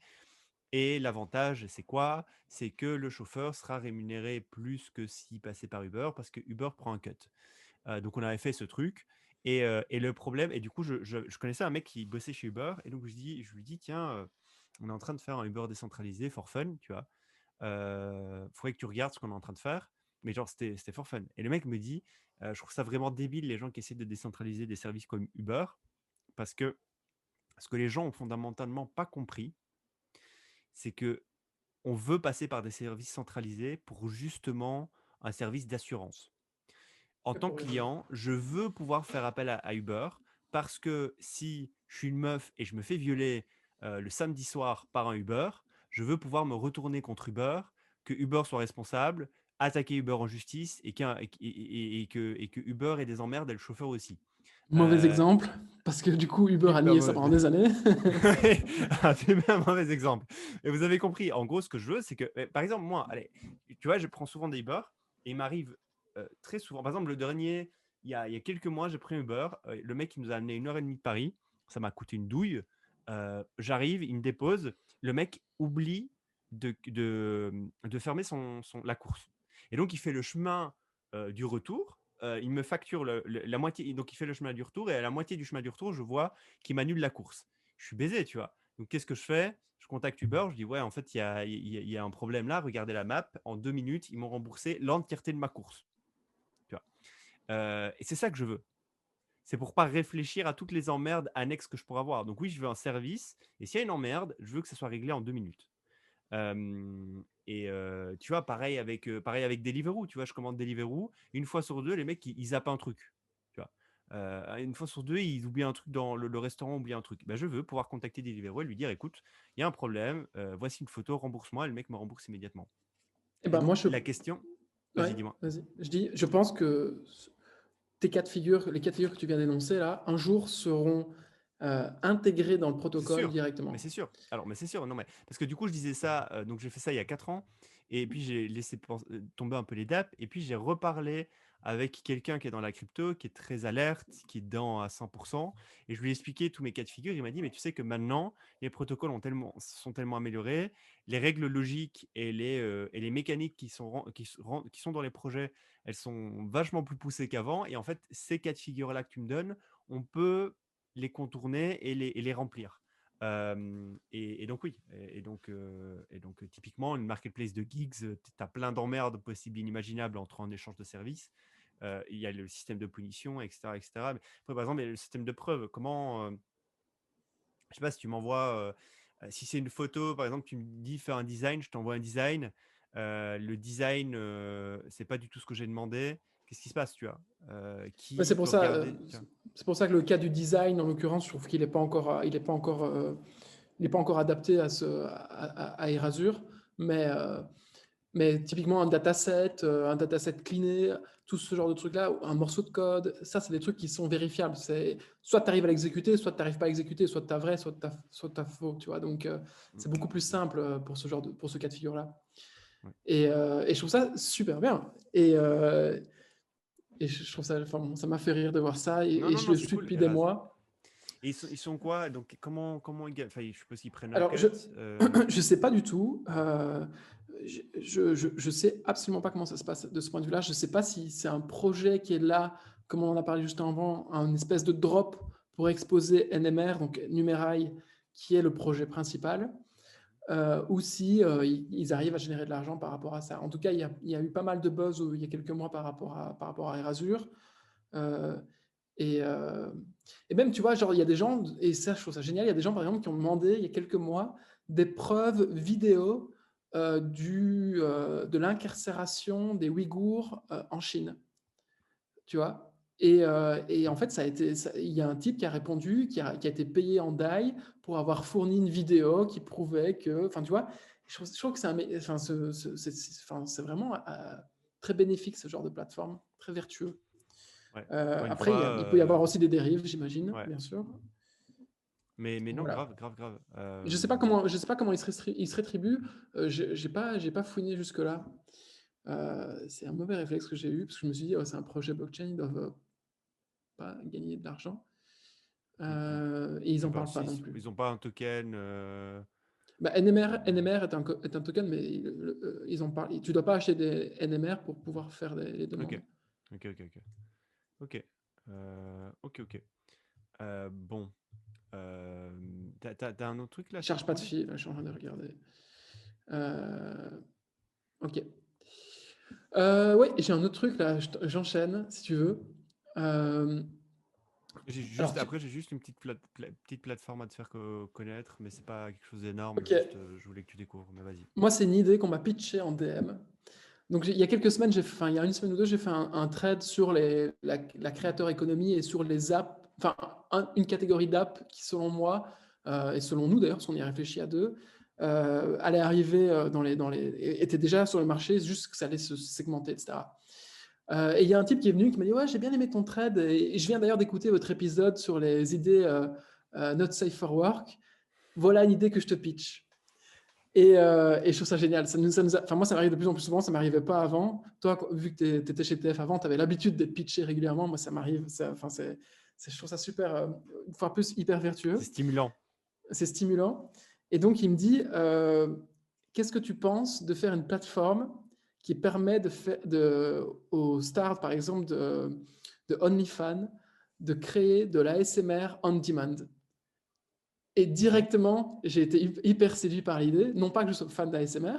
Et l'avantage, c'est quoi? C'est que le chauffeur sera rémunéré plus que s'il passait par Uber parce que Uber prend un cut. Donc, on avait fait ce truc. Et le problème, et du coup, je connaissais un mec qui bossait chez Uber, et donc je lui dis, tiens, on est en train de faire un Uber décentralisé for fun, tu vois. Faudrait que tu regardes ce qu'on est en train de faire. Mais genre, c'était for fun. Et le mec me dit, je trouve ça vraiment débile, les gens qui essaient de décentraliser des services comme Uber, parce que ce que les gens ont fondamentalement pas compris, c'est que on veut passer par des services centralisés pour justement un service d'assurance. En tant que client, je veux pouvoir faire appel à Uber parce que si je suis une meuf et je me fais violer le samedi soir par un Uber, je veux pouvoir me retourner contre Uber, que Uber soit responsable, attaquer Uber en justice et que Uber ait des emmerdes et le chauffeur aussi. Mauvais Euh, exemple, parce que du coup, Uber a Hyper nié ça mauvais. pendant des années. C'est bien un mauvais exemple. Et vous avez compris, en gros, ce que je veux, c'est que, par exemple, moi, allez, tu vois, je prends souvent des Uber et il m'arrive très souvent. Par exemple, le dernier, il y a quelques mois, j'ai pris un Uber. Le mec, il nous a amené 1 heure et demie de Paris. Ça m'a coûté une douille. J'arrive, il me dépose. Le mec oublie de fermer la course. Et donc, il fait le chemin du retour. Il me facture la moitié. Donc, il fait le chemin du retour. Et à la moitié du chemin du retour, je vois qu'il m'annule la course. Je suis baisé, tu vois. Donc, qu'est-ce que je fais? Je contacte Uber. Je dis, ouais, en fait, il y a un problème là. Regardez la map. En 2 minutes, ils m'ont remboursé l'entièreté de ma course. Tu vois. Et c'est ça que je veux. C'est pour pas réfléchir à toutes les emmerdes annexes que je pourrais avoir. Donc oui, je veux un service. Et s'il y a une emmerde, je veux que ça soit réglé en 2 minutes. Tu vois, pareil avec Deliveroo. Tu vois, je commande Deliveroo. Une fois sur deux, les mecs, ils zappent un truc. Tu vois. Une fois sur deux, ils oublient un truc dans le restaurant, oublie un truc. Ben, je veux pouvoir contacter Deliveroo et lui dire, écoute, il y a un problème, voici une photo, rembourse-moi. Et le mec me rembourse immédiatement. Et Et ben moi, donc, la question, ouais, vas-y, dis-moi. vas-y. Je pense que tes cas de figure, les cas de figure que tu viens d'énoncer là, un jour seront intégrés dans le C'est protocole sûr, mais directement. c'est sûr. Alors, mais c'est sûr, non, mais parce que du coup, je disais ça, donc j'ai fait ça il y a 4 ans, et puis j'ai laissé tomber un peu les dappes, et puis j'ai reparlé avec quelqu'un qui est dans la crypto, qui est très alerte, qui est dedans à 100%, et je lui ai expliqué tous mes cas de figure. Il m'a dit, mais tu sais que maintenant, les protocoles sont tellement améliorés, les règles logiques et les mécaniques qui sont dans les projets, elles sont vachement plus poussées qu'avant, et en fait, ces cas de figure-là que tu me donnes, on peut les contourner et les remplir. Et donc oui, et donc typiquement une marketplace de gigs, tu as plein d'emmerdes possibles inimaginables entre en échange de services. Il y a le système de punition, etc., etc. Mais après, par exemple, il y a le système de preuve. Comment, je sais pas, si tu m'envoies, si c'est une photo, par exemple, tu me dis fais un design, je t'envoie un design. Le design, c'est pas du tout ce que j'ai demandé. Qu'est-ce qui se passe, tu vois? Ouais, Qui peut regarder, tu vois? c'est pour ça que le cas du design, en l'occurrence, je trouve qu'il n'est pas encore, il est pas encore adapté à Erasure, mais, euh, mais typiquement un dataset cleané, tout ce genre de trucs-là, un morceau de code, ça, c'est des trucs qui sont vérifiables. C'est soit tu arrives à l'exécuter, soit tu n'arrives pas à exécuter, soit tu as vrai, soit tu as faux, tu vois. Donc, c'est beaucoup plus simple pour pour ce cas de figure-là. Ouais. Et je trouve ça super bien. Et je trouve ça, enfin, bon, ça m'a fait rire de voir ça. Non, Et non, je non, le c'est suis cool, depuis des Erasure. mois. Et ils sont quoi? Donc, comment ils gagnent? Enfin, je suppose qu'ils prennent un Alors, cut. je sais pas du tout. Je sais absolument pas comment ça se passe de ce point de vue-là. Je sais pas si c'est un projet qui est là, comme on en a parlé juste avant, un espèce de drop pour exposer NMR, donc Numerai, qui est le projet principal, ou si ils arrivent à générer de l'argent par rapport à ça. En tout cas, il y a eu pas mal de buzz il y a quelques mois par rapport à Erasure. Euh, et, euh, et même, tu vois, genre, il y a des gens, et ça, je trouve ça génial, il y a des gens, par exemple, qui ont demandé, il y a quelques mois, des preuves vidéo de l'incarcération des Ouïghours en Chine, tu vois. Et en fait, il y a un type qui a répondu, qui a été payé en DAI pour avoir fourni une vidéo qui prouvait que, enfin, tu vois, je trouve que c'est vraiment très bénéfique, ce genre de plateforme, très vertueux. Ouais. Encore une Après, fois, il peut y avoir aussi des dérives, j'imagine, ouais. bien sûr. Mais non, Voilà. grave, grave, grave. Je sais pas comment il se rétribue. J'ai pas fouiné jusque-là. C'est un mauvais réflexe que j'ai eu parce que je me suis dit, oh, c'est un projet blockchain, ils doivent pas gagner de l'argent. Et ils en D'accord. parlent pas Si, non plus. ils n'ont pas un token. Bah, NMR est un token, mais ils en parlent. Tu dois pas acheter des NMR pour pouvoir faire les Ok. demandes. Ok, ok, ok. Ok. Ok, ok. Bon. T'as un autre truc là Je sous le cherche pas de coude? fil, je suis en train de regarder. Euh, ok. Oui, j'ai un autre truc là, j'enchaîne si tu veux. Euh, alors, Après, j'ai juste une petite plateforme à te faire connaître, mais c'est pas quelque chose d'énorme. ok, Juste, je voulais que tu découvres. Mais vas-y. moi c'est une idée qu'on m'a pitchée en DM. Donc il y a quelques semaines, enfin il y a une semaine ou deux, j'ai fait un thread sur la créateur économie et sur les apps, enfin une catégorie d'apps qui selon moi, et selon nous d'ailleurs, parce qu'on y a réfléchi à deux, allait arriver était déjà sur le marché, juste que ça allait se segmenter, etc. Et il y a un type qui est venu qui m'a dit ouais j'ai bien aimé ton thread et je viens d'ailleurs d'écouter votre épisode sur les idées not safe for work. Voilà une idée que je te pitch. Et je trouve ça génial. Enfin, moi, ça m'arrive de plus en plus souvent. Ça m'arrivait pas avant. Toi, vu que tu étais chez TF avant, tu avais l'habitude d'être pitché régulièrement. Moi, ça m'arrive. Enfin, je trouve ça super, enfin, plus hyper C'est vertueux. stimulant. C'est stimulant. Et donc, il me dit qu'est-ce que tu penses de faire une plateforme qui permet aux stars, par exemple, de OnlyFans, de créer de l'ASMR on demand. Et Ok. directement, j'ai été hyper séduit par l'idée. Non pas que je sois fan d'ASMR,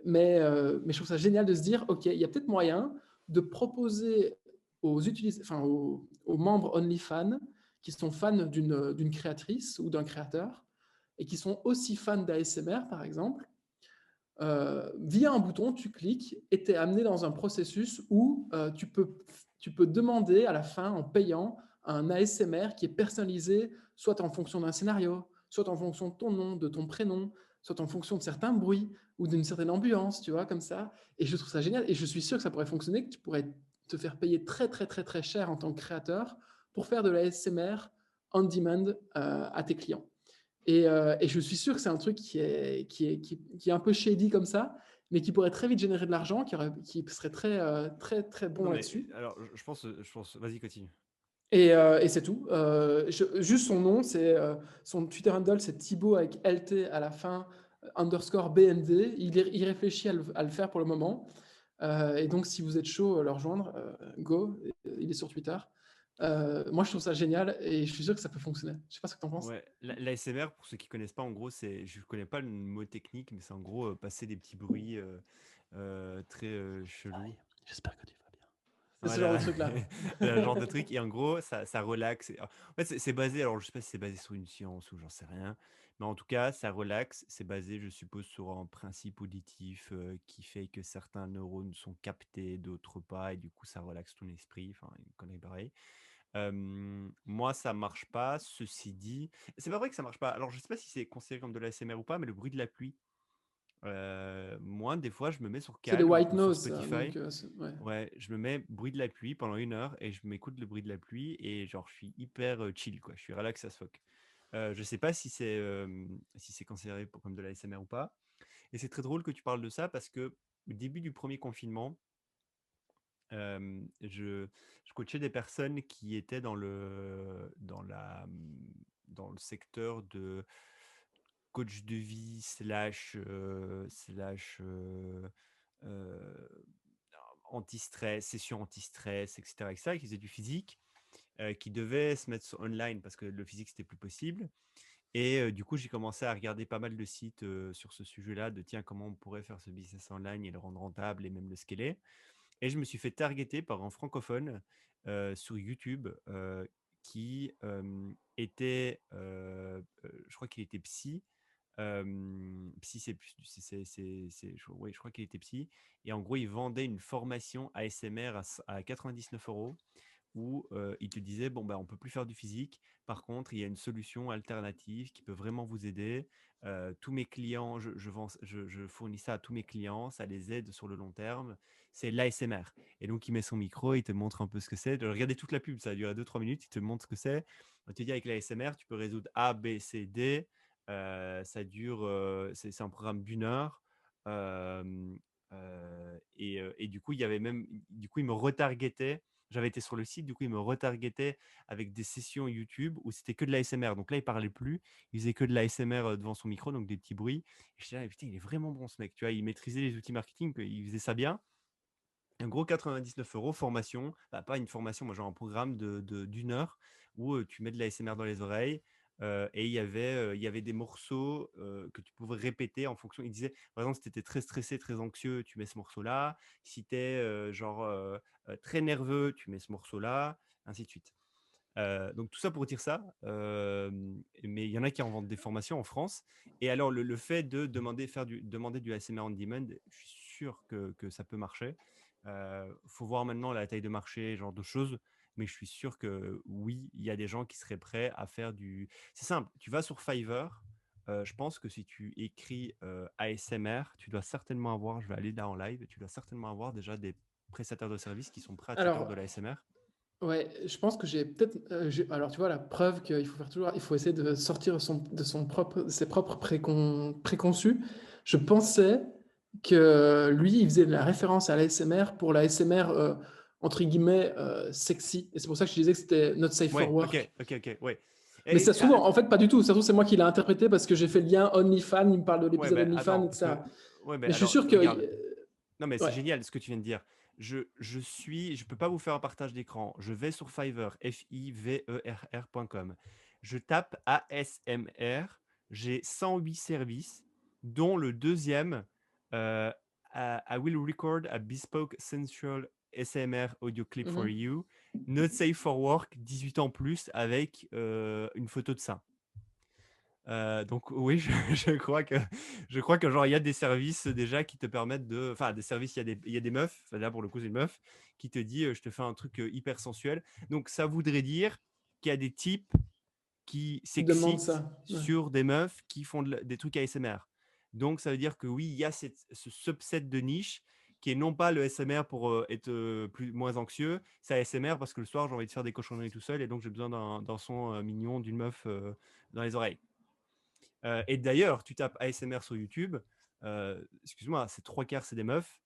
mais je trouve ça génial de se dire, OK, il y a peut-être moyen de proposer aux membres OnlyFans qui sont fans d'une créatrice ou d'un créateur et qui sont aussi fans d'ASMR, par exemple, via un bouton, tu cliques et tu es amené dans un processus où tu peux demander à la fin, en payant, un ASMR qui est personnalisé, soit en fonction d'un scénario, soit en fonction de ton nom, de ton prénom, soit en fonction de certains bruits ou d'une certaine ambiance, tu vois, comme ça. Et je trouve ça génial. Et je suis sûr que ça pourrait fonctionner, que tu pourrais te faire payer très, très, très, très cher en tant que créateur pour faire de l'ASMR on demand à tes clients. Et je suis sûr que c'est un truc qui est un peu shady comme ça, mais qui pourrait très vite générer de l'argent, qui serait très, très, très bon Non, mais là-dessus. alors, je pense. Vas-y, continue. Et c'est tout. Juste son nom, son Twitter handle, c'est Thibaut avec LT à la fin, underscore BND. Il réfléchit à le faire pour le moment. Et donc, si vous êtes chaud à le rejoindre, go. Il est sur Twitter. Moi, je trouve ça génial et je suis sûr que ça peut fonctionner. Je sais pas ce que tu en penses. Ouais, l'ASMR, pour ceux qui connaissent pas, en gros, je connais pas le mot technique, mais c'est en gros passer des petits bruits très chelous. J'espère que tu vas bien. C'est ce genre de Voilà, truc-là. le genre de truc. Et en gros, ça relaxe. En fait, c'est basé, alors je sais pas si c'est basé sur une science ou j'en sais rien, mais en tout cas, ça relaxe. C'est basé, je suppose, sur un principe auditif qui fait que certains neurones sont captés, d'autres pas, et du coup, ça relaxe ton esprit. Enfin, une connerie pareille. Moi, ça marche pas. Ceci dit, c'est pas vrai que ça marche pas. Alors, je sais pas si c'est considéré comme de la l'ASMR ou pas, mais le bruit de la pluie, moi, des fois, je me mets sur C'est des calme white ou sur noise, ça, Spotify. donc ouais. Ouais, je me mets bruit de la pluie pendant 1 heure et je m'écoute le bruit de la pluie et genre, je suis hyper chill, quoi. Je suis relax as fuck. Je sais pas si c'est considéré comme de la l'ASMR ou pas. Et c'est très drôle que tu parles de ça parce que au début du premier confinement, je coachais des personnes qui étaient dans le secteur de coach de vie euh, anti-stress, session anti-stress, etc., qui faisaient du physique, qui devaient se mettre online parce que le physique, c'était plus possible. Et du coup, j'ai commencé à regarder pas mal de sites sur ce sujet-là, de tiens, comment on pourrait faire ce business online et le rendre rentable et même le scaler. Et je me suis fait targeter par un francophone sur YouTube qui était, je crois qu'il était psy. Psy, oui, je crois qu'il était psy. Et en gros, il vendait une formation ASMR à 99 € où il te disait, bon, bah, on peut plus faire du physique. Par contre, il y a une solution alternative qui peut vraiment vous aider. Tous mes clients, je fournis ça à tous mes clients, ça les aide sur le long terme. C'est l'ASMR. Et donc, il met son micro, il te montre un peu ce que c'est. Regardez toute la pub, ça a duré 2-3 minutes, il te montre ce que c'est. Il te dit, avec l'ASMR, tu peux résoudre A, B, C, D. Ça dure, c'est un programme d'1 heure. Et du coup, il me retargetait. J'avais été sur le site, du coup, il me retargetait avec des sessions YouTube où c'était que de l'ASMR. Donc là, il parlait plus, il faisait que de l'ASMR devant son micro, donc des petits bruits. Et je disais, ah, putain, il est vraiment bon ce mec, tu vois, il maîtrisait les outils marketing, il faisait ça bien. Un gros 99 € formation, bah, pas une formation, moi, genre un programme d'une heure où tu mets de la l'ASMR dans les oreilles. Et il y avait des morceaux que tu pouvais répéter en fonction. Il disait, par exemple, si tu étais très stressé, très anxieux, tu mets ce morceau-là. Si tu es très nerveux, tu mets ce morceau-là, ainsi de suite. Donc tout ça pour dire ça, mais il y en a qui en vendent des formations en France. Et alors le fait de demander du ASMR on demand, je suis sûr que ça peut marcher. Faut voir maintenant la taille de marché, ce genre de choses, mais je suis sûr que oui, il y a des gens qui seraient prêts à faire du. C'est simple, tu vas sur Fiverr. Je pense que si tu écris ASMR, tu dois certainement avoir, je vais aller là en live, tu dois certainement avoir déjà des prestataires de services qui sont prêts à te faire de Alors, l'ASMR. ouais, je pense que j'ai peut-être. Alors, tu vois, la preuve qu'il faut faire toujours. Il faut essayer de sortir de ses propres préconçus. Je pensais que lui, il faisait de la référence à l'ASMR pour l'ASMR, entre guillemets, sexy. Et c'est pour ça que je disais que c'était Not Safe for Ouais, ok, Work. ok, ok, ouais. Mais ça se trouve, Ah, en fait, pas du tout. Ça se trouve, c'est moi qui l'ai interprété parce que j'ai fait le lien OnlyFans. Il me parle de ouais, l'épisode ben OnlyFans, attends, parce etc. que, ouais, ben Mais je suis alors, sûr que. regarde, non, mais c'est Ouais. génial ce que tu viens de dire. Je peux pas vous faire un partage d'écran. Je vais sur Fiverr, fiverr.com. Je tape ASMR. J'ai 108 services, dont le deuxième, euh, I will record a bespoke sensual ASMR audio clip for Mhm. you. Not safe for work, 18 ans plus, avec une photo de sein. Donc oui, je crois que genre il y a des services déjà qui te permettent de, enfin des services, il y a des meufs, enfin, là pour le coup c'est une meuf qui te dit je te fais un truc hyper sensuel. Donc ça voudrait dire qu'il y a des types qui Qui demande s'excitent ça. Ouais. sur des meufs qui font des trucs ASMR. Donc ça veut dire que oui, il y a ce subset de niche qui est non pas le SMR pour être moins anxieux, c'est ASMR parce que le soir j'ai envie de faire des cochonneries tout seul et donc j'ai besoin d'un son mignon d'une meuf dans les oreilles. Et d'ailleurs, tu tapes ASMR sur YouTube, excuse-moi, c'est trois quarts, c'est des meufs,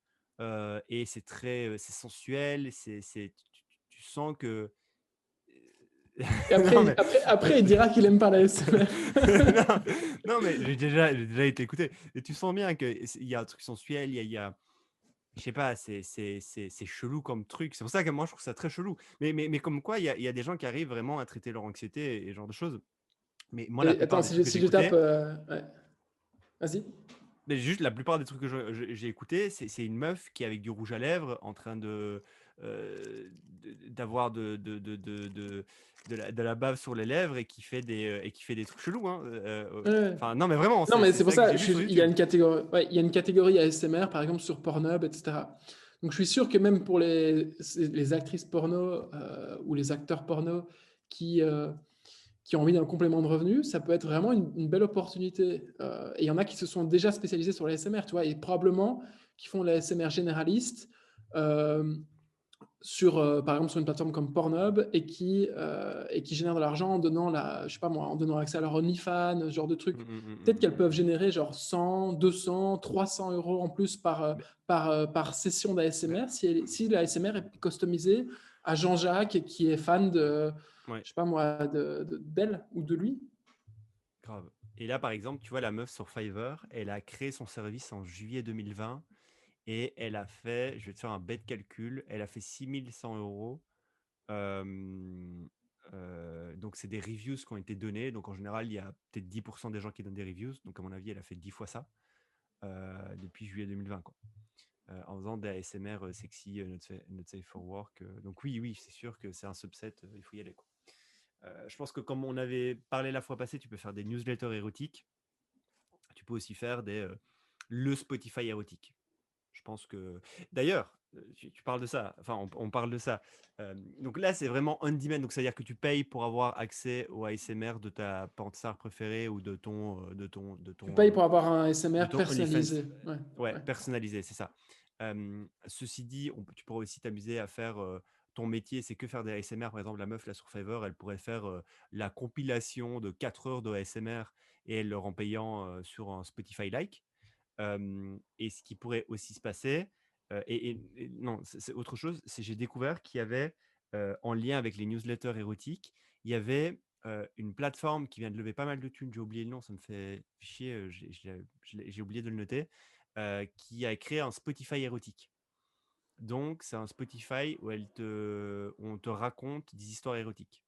et c'est sensuel, tu sens que. Et Non, mais. après, il dira qu'il aime pas la ASMR. non, non, mais j'ai déjà été écouté. Et tu sens bien qu'il y a un truc sensuel, je sais pas, c'est chelou comme truc. C'est pour ça que moi, je trouve ça très chelou. Mais comme quoi, il y a des gens qui arrivent vraiment à traiter leur anxiété et ce genre de choses. Mais moi, la Et plupart attends, des trucs que si j'ai je tape. écoutés, Ouais. Vas-y. mais juste la plupart des trucs que j'ai écoutés, c'est une meuf qui est avec du rouge à lèvres en train d'avoir de la bave sur les lèvres et qui fait des trucs chelous. Hein. Ouais. Enfin, non, mais vraiment, Non, mais c'est c'est pour ça que ça, j'ai vu sur il y a YouTube. une catégorie, ouais, il y a une catégorie ASMR, par exemple, sur Pornhub, etc. Donc, je suis sûr que même pour les actrices porno ou les acteurs porno qui, euh, qui ont envie d'un complément de revenu, ça peut être vraiment une belle opportunité. Et il y en a qui se sont déjà spécialisés sur l'ASMR, tu vois, et probablement qui font l'ASMR généraliste. Euh, par exemple, sur une plateforme comme Pornhub et qui génèrent de l'argent en donnant je sais pas moi, en donnant accès à leur OnlyFans, ce genre de trucs. Peut-être qu'elles peuvent Mm. générer genre 100, 200, 300 € en plus Mais, par session mais, d'ASMR si l'ASMR est customisé à Jean-Jacques qui est fan de, ouais, je sais pas moi, d'elle ou de lui. grave. Et là, par exemple, tu vois, la meuf sur Fiverr, elle a créé son service en juillet 2020 et elle a fait, je vais te faire un bête calcul, elle a fait 6 100 €. Donc, c'est des reviews qui ont été donnés. Donc, en général, il y a peut-être 10% des gens qui donnent des reviews. Donc, à mon avis, elle a fait 10 fois ça depuis juillet 2020, quoi. En faisant des ASMR sexy, not safe for work. Donc, oui, oui, c'est sûr que c'est un subset. Il faut y aller, quoi. Je pense que comme on avait parlé la fois passée, tu peux faire des newsletters érotiques. Tu peux aussi faire le Spotify érotique. Je pense que. D'ailleurs, tu parles de ça. Enfin, on parle de ça. Donc là, c'est vraiment on demand. Donc, c'est-à-dire que tu payes pour avoir accès au ASMR de ta pornstar préférée ou Tu payes pour avoir un ASMR de ton OnlyFans. personnalisé. Ouais, Ouais, ouais. personnalisé, c'est ça. Ceci dit, tu pourrais aussi t'amuser à faire ton métier, c'est que faire des ASMR. Par exemple, la meuf là sur Fiverr, elle pourrait faire la compilation de 4 heures de ASMR et elle leur en payant sur un Spotify like. Et ce qui pourrait aussi se passer, non, c'est autre chose, c'est j'ai découvert qu'il y avait, en lien avec les newsletters érotiques, il y avait une plateforme qui vient de lever pas mal de thunes, j'ai oublié le nom, ça me fait chier, j'ai oublié de le noter, qui a créé un Spotify érotique. Donc, c'est un Spotify où on te raconte des histoires érotiques.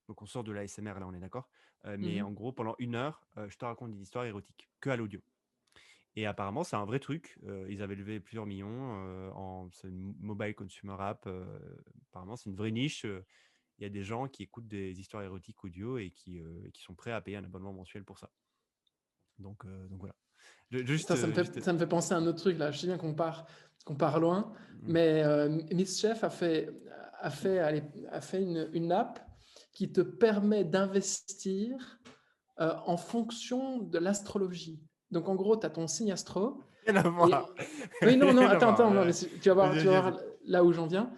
Donc, on sort de l'ASMR, là, on est d'accord. Mais en Mhm. gros, pendant 1 heure, je te raconte des histoires érotiques, que à l'audio. Et apparemment, c'est un vrai truc. Ils avaient levé plusieurs millions. C'est une mobile consumer app. Apparemment, c'est une vraie niche. Il y a des gens qui écoutent des histoires érotiques audio et qui sont prêts à payer un abonnement mensuel pour ça. Donc voilà. Putain, Juste, ça me fait penser à un autre truc là. Je sais bien qu'on part loin, mais Mischief a fait une app qui te permet d'investir en fonction de l'astrologie. Donc en gros, tu as ton signe astro. rien à Et voir. oui, non, non, Rien à attends, voir. attends, non, mais tu vas voir, Vas-y, vas-y. là où j'en viens.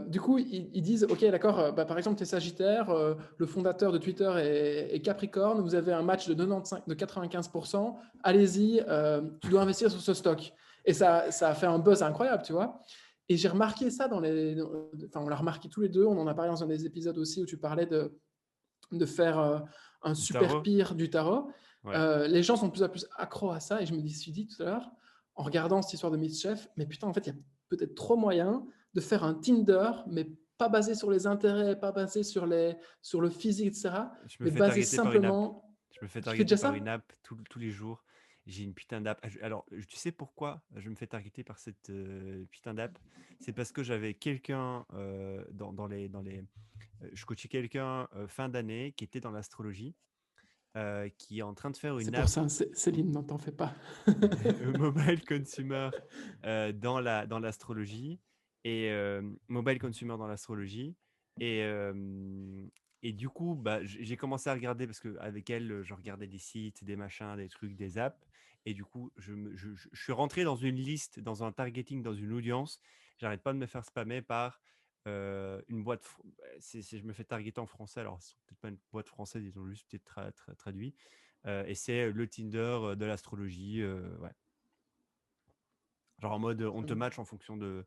Du coup, ils disent, OK, d'accord, bah, par exemple, tu es Sagittaire, le fondateur de Twitter est Capricorne, vous avez un match de 95, de 95%, allez-y, tu dois investir sur ce stock. Et ça a fait un buzz incroyable, tu vois. Et j'ai remarqué ça enfin, on l'a remarqué tous les deux, on en a parlé dans un des épisodes aussi où tu parlais de faire un Du super tarot? pire du tarot. Ouais. Les gens sont de plus en plus accros à ça et je me suis dit tout à l'heure, en regardant cette histoire de Mischief, mais putain, en fait, il y a peut-être trop moyen de faire un Tinder, mais pas basé sur les intérêts, pas basé sur le physique, etc., Je me mais fais basé targeter par une app. simplement. Je me fais Tu fais targeter déjà par une ça? app tous les jours. J'ai une putain d'app. Alors, tu sais pourquoi je me fais targeter par cette putain d'app? C'est parce que j'avais quelqu'un je coachais quelqu'un fin d'année qui était dans l'astrologie, qui est en train de faire C'est une pour app ça, Céline, n'en t'en fais pas. mobile consumer dans l'astrologie et mobile consumer dans l'astrologie et et du coup bah j'ai commencé à regarder parce que avec elle je regardais des sites, des machins, des trucs, des apps et du coup je suis rentré dans une liste, dans un targeting, dans une audience. J'arrête pas de me faire spammer par une boîte. Je me fais targeter en français, alors c'est peut-être pas une boîte française, ils ont juste peut-être traduit. Et c'est le Tinder de l'astrologie. Ouais. Genre en mode, on te match en fonction de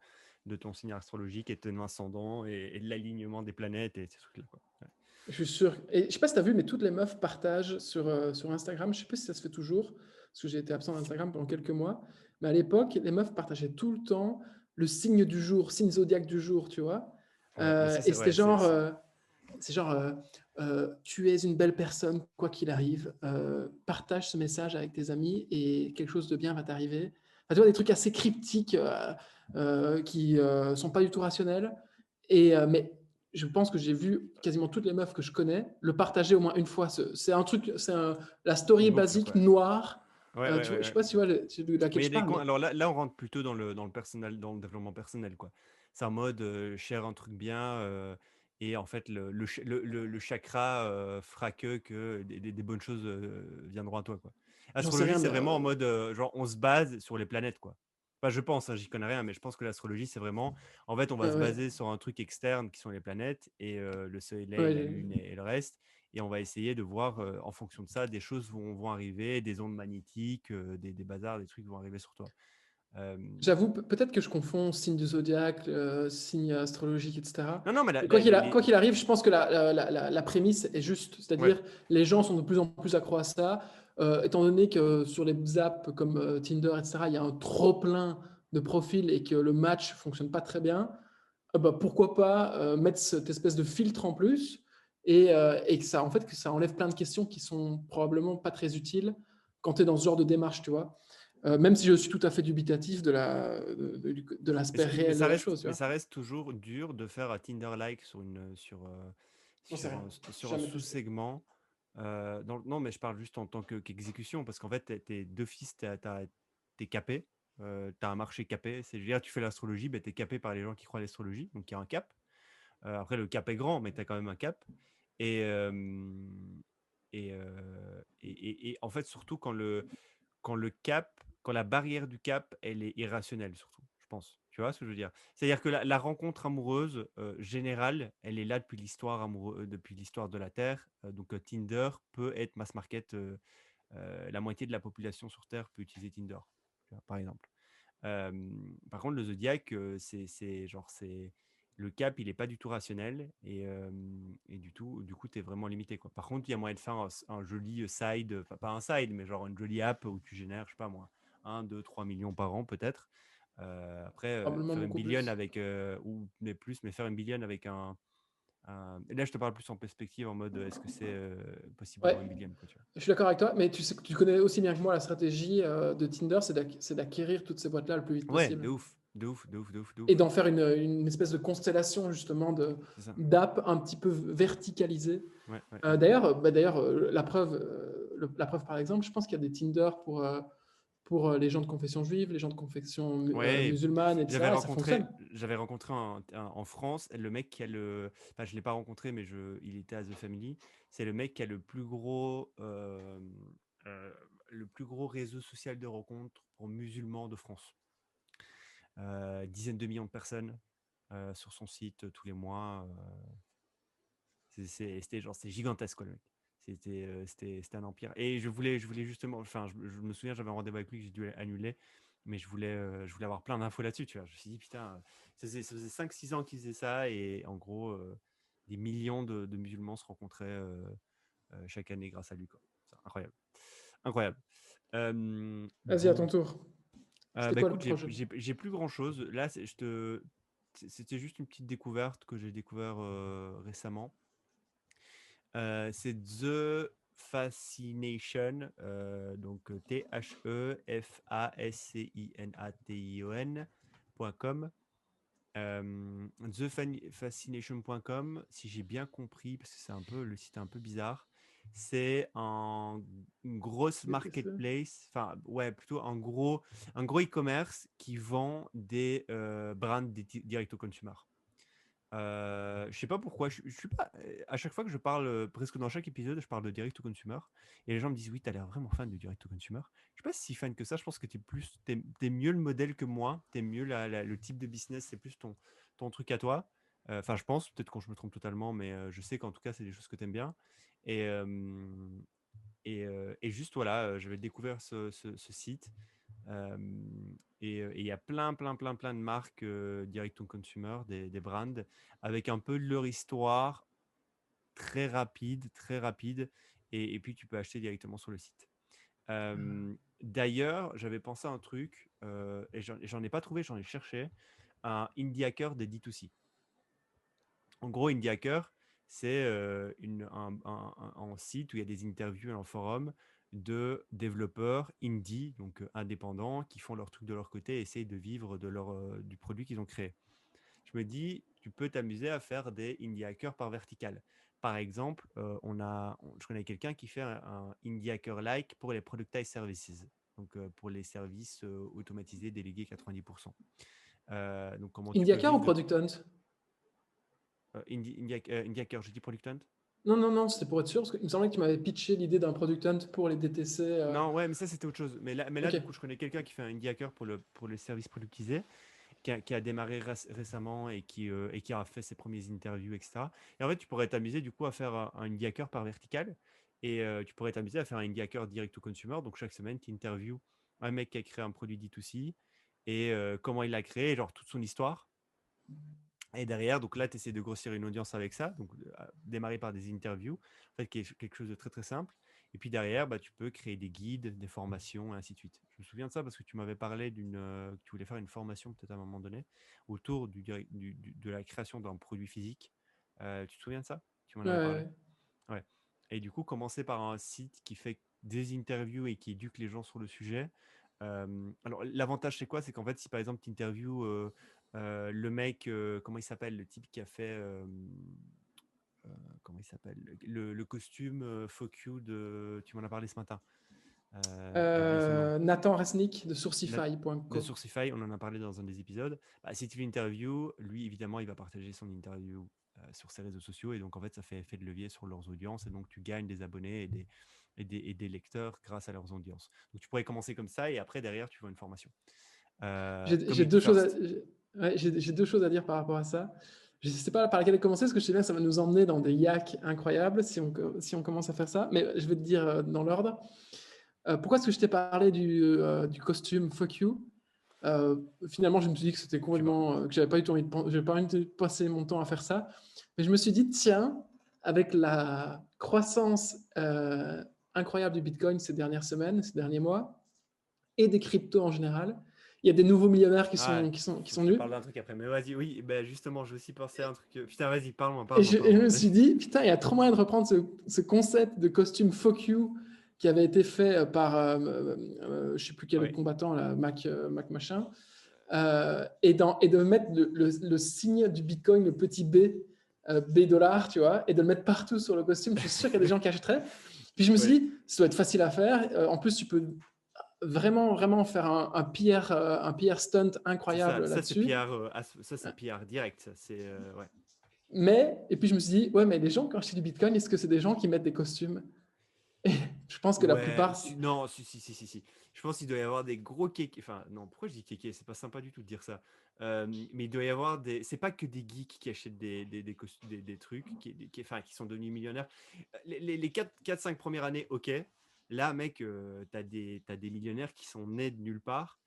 ton signe astrologique et de ton ascendant et de l'alignement des planètes et ces trucs-là, quoi. Ouais. Je suis sûr. Et je sais pas si tu as vu, mais toutes les meufs partagent sur Instagram. Je sais pas si ça se fait toujours, parce que j'ai été absent d'Instagram pendant quelques mois. Mais à l'époque, les meufs partageaient tout le temps le signe du jour, signe zodiaque du jour, tu vois. Ouais, mais ça, Et c'est c'était ouais, genre, tu es une belle personne, quoi qu'il arrive. Partage ce message avec tes amis et quelque chose de bien va t'arriver. Enfin, tu vois, des trucs assez cryptiques qui sont pas du tout rationnels. Mais je pense que j'ai vu quasiment toutes les meufs que je connais le partager au moins une fois. C'est un truc, la en story boucle, basique quoi. noire. Ouais, ouais, Tu vois, ouais, je sais ouais. pas si tu vois de laquelle Mais il y a je des parle, mais alors là, on rentre plutôt dans le personnel, dans le développement personnel, quoi. C'est en mode, share un truc bien, et en fait, le chakra fera que des bonnes choses viendront à toi, quoi. j'en sais Astrologie, rien. c'est Mais vraiment en mode, genre, on se base sur les planètes, quoi. Enfin, je pense, hein, j'y connais rien, mais je pense que l'astrologie, c'est vraiment, en fait, on va se ouais, baser sur un truc externe qui sont les planètes et le soleil, la ouais, lune et le reste, et on va essayer de voir, en fonction de ça, des choses vont arriver, des ondes magnétiques, des bazars, des trucs vont arriver sur toi. j'avoue, peut-être que je confonds signe du zodiaque, signe astrologique, etc. Non, non, mais Mais quoi qu'il arrive, je pense que la prémisse est juste. ouais. C'est-à-dire, les gens sont de plus en plus accros à ça. Étant donné que sur les apps comme Tinder, etc., il y a un trop-plein de profils et que le match fonctionne pas très bien, bah, pourquoi pas mettre cette espèce de filtre en plus et que ça, en fait, que ça enlève plein de questions qui sont probablement pas très utiles quand tu es dans ce genre de démarche, tu vois. Même si je suis tout à fait dubitatif de l'aspect réel de la chose, tu Mais vois. ça reste toujours dur de faire un Tinder-like J'en sais rien. sur un Jamais testé. sous-segment. Non, mais je parle juste en tant qu'exécution, parce qu'en fait, t'es d'office, t'es capé. T'as un marché capé. C'est, je veux dire, tu fais l'astrologie, ben, t'es capé par les gens qui croient à l'astrologie, donc il y a un cap. Après, le cap est grand, mais t'as quand même un cap. Et, et en fait, surtout quand la barrière du cap, elle est irrationnelle, surtout, je pense. Tu vois ce que je veux dire? C'est-à-dire que la rencontre amoureuse générale, elle est là depuis l'histoire de la Terre. Donc Tinder peut être mass market. La moitié de la population sur Terre peut utiliser Tinder, tu vois, par exemple. Par contre, le zodiaque, c'est le cap, il est pas du tout rationnel et du coup, tu es vraiment limité, quoi. Par contre, il y a moyen de faire un joli side, enfin pas un side, mais genre une jolie app où tu génères, je sais pas moi, 1, 2, 3 millions par an peut-être. Après, Probablement faire une beaucoup billion plus. avec, ou mais plus, mais faire une billion avec et là, je te parle plus en perspective, en mode, est-ce que c'est possible Ouais, d'avoir une billion, quoi, tu vois. je suis d'accord avec toi, mais tu sais que tu connais aussi bien que moi la stratégie de Tinder, c'est d'acquérir toutes ces boîtes-là le plus vite Ouais, de possible. ouf, de ouf, de ouf, de ouf, de Et ouf. d'en faire une espèce de constellation justement C'est ça. d'app un petit peu verticalisée. Ouais, ouais, ouais. D'ailleurs, la preuve par exemple, je pense qu'il y a des Tinder pour les gens de confession juive, les gens de confession Ouais, musulmane, etc. Et ça fonctionne. j'avais rencontré en France le mec qui a enfin, je l'ai pas rencontré, mais il était à The Family. C'est le mec qui a euh, le plus gros réseau social de rencontres pour musulmans de France. Dizaines de millions de personnes sur son site tous les mois. C'était gigantesque, quoi, le mec. C'était un empire. Et je voulais justement, enfin, je me souviens, j'avais un rendez-vous avec lui que j'ai dû annuler, mais je voulais avoir plein d'infos là-dessus, tu vois. Je me suis dit, putain, ça faisait 5-6 ans qu'il faisait ça, et en gros, des millions de musulmans se rencontraient chaque année grâce à lui, quoi. C'est incroyable. Incroyable. Vas-y, à ton Bon. tour. C'était Bah quoi le écoute, projet? j'ai plus grand-chose. Là, c'était juste une petite découverte que j'ai découvert récemment. C'est The Fascination, donc TheFascination.com. TheFascination.com, si j'ai bien compris, parce que le site est un peu bizarre, c'est une grosse BTC. marketplace, enfin ouais, plutôt un gros e-commerce qui vend des brands direct au consumer. Je sais pas pourquoi, je suis pas. À chaque fois que je parle, presque dans chaque épisode, je parle de direct to consumer. Et les gens me disent, oui, tu as l'air vraiment fan de direct to consumer. Je suis pas si fan que ça. Je pense que t'es mieux le modèle que moi. T'es mieux le type de business. C'est plus ton truc à toi. Enfin, je pense, peut-être quand je me trompe totalement, mais je sais qu'en tout cas, c'est des choses que tu aimes bien. Et, et juste, voilà, j'avais découvert ce site. Euh, et il y a plein, plein, plein, plein de marques direct to consumer, des brands, avec un peu leur histoire très rapide, très rapide. Et puis, tu peux acheter directement sur le site. D'ailleurs, j'avais pensé à un truc, et j'en ai pas trouvé, j'en ai cherché, un Indie Hacker des D2C. En gros, Indie Hacker, c'est un site où il y a des interviews et un forum de développeurs indie, donc indépendants, qui font leur truc de leur côté et essayent de vivre du produit qu'ils ont créé. Je me dis, tu peux t'amuser à faire des Indie Hackers par vertical. Par exemple, je connais quelqu'un qui fait un Indie Hacker-like pour les Productized Services, donc pour les services automatisés délégués 90%. Donc, comment tu peux Indiacar ou vivre de Product Hunt? Indie Hacker, je dis Product Hunt. Non, non, non, c'était pour être sûr, parce qu'il me semblait que tu m'avais pitché l'idée d'un Product Hunt pour les DTC. Non, ouais, mais ça c'était autre chose. Mais là, Ok. du coup, je connais quelqu'un qui fait un Indie Hacker pour le service productisé, qui a démarré récemment et qui a fait ses premiers interviews, etc. Et en fait, tu pourrais t'amuser du coup à faire un Indie Hacker par vertical, et tu pourrais t'amuser à faire un Indie Hacker direct to consumer. Donc chaque semaine, tu interviews un mec qui a créé un produit D2C et comment il l'a créé, genre toute son histoire. Et derrière, donc là, tu essaies de grossir une audience avec ça, donc démarrer par des interviews, en fait, quelque chose de très très simple. Et puis derrière, bah, tu peux créer des guides, des formations, et ainsi de suite. Je me souviens de ça parce que tu m'avais parlé que tu voulais faire une formation peut-être à un moment donné autour de la création d'un produit physique. Tu te souviens de ça? Tu m'en Ouais, avais ouais, parlé. ouais. Ouais. Et du coup, commencer par un site qui fait des interviews et qui éduque les gens sur le sujet. Alors, l'avantage, c'est quoi? C'est qu'en fait, si par exemple, tu interviews le mec, comment il s'appelle? Le type qui a fait, comment il s'appelle? Le costume Fuck You tu m'en as parlé ce matin. J'ai oublié son nom. Nathan Resnick de De Sourcify.co. Sourcify, on en a parlé dans un des épisodes. Bah, si tu l'interviews, lui, évidemment, il va partager son interview sur ses réseaux sociaux. Et donc, en fait, ça fait effet de levier sur leurs audiences. Et donc, tu gagnes des abonnés et des lecteurs grâce à leurs audiences. Donc, tu pourrais commencer comme ça. Et après, derrière, tu vends une formation. J'ai Community deux choses à, first. j'ai deux choses à dire par rapport à ça. Je ne sais pas par laquelle commencer, parce que je sais bien que ça va nous emmener dans des yaks incroyables si on commence à faire ça. Mais je vais te dire dans l'ordre. Pourquoi est-ce que je t'ai parlé du costume Fuck You? Finalement, je me suis dit que c'était Je sais pas. complètement, que j'avais pas eu envie j'avais pas envie de passer mon temps à faire ça. Mais je me suis dit, tiens, avec la croissance incroyable du Bitcoin ces dernières semaines, ces derniers mois, et des cryptos en général, Il y a des nouveaux millionnaires qui Ah, sont je te nus. parle d'un truc après. Mais vas-y, oui, ben justement, j'ai aussi pensé à un truc. Putain, vas-y, parle-moi, Et parle-moi, je parle-moi. me Vas-y. suis dit, putain, il y a trop moyen de reprendre ce concept de costume fuck you qui avait été fait par, je sais plus quel Ouais. combattant, là, Mac machin, et de mettre le signe du Bitcoin, le petit B, B dollar, tu vois, et de le mettre partout sur le costume. Je suis sûr qu'il y a des gens qui achèteraient. Puis je me suis Ouais. dit, ça doit être facile à faire. En plus, tu peux vraiment, vraiment faire un PR stunt C'est ça, incroyable ça c'est là-dessus. PR, ça c'est PR direct, ça c'est ouais. Mais, et puis je me suis dit, ouais, mais les gens qui achètent du Bitcoin, est-ce que c'est des gens qui mettent des costumes? Et je pense que la Ouais, plupart, non, si. Je pense qu'il doit y avoir des gros kékés. Enfin, non, pourquoi je dis kékés? C'est pas sympa du tout de dire ça. Mais il doit y avoir des. C'est pas que des geeks qui achètent des trucs, enfin, qui sont devenus millionnaires. Les 4-5 premières années, ok. Là, mec, t'as des millionnaires qui sont nés de nulle part.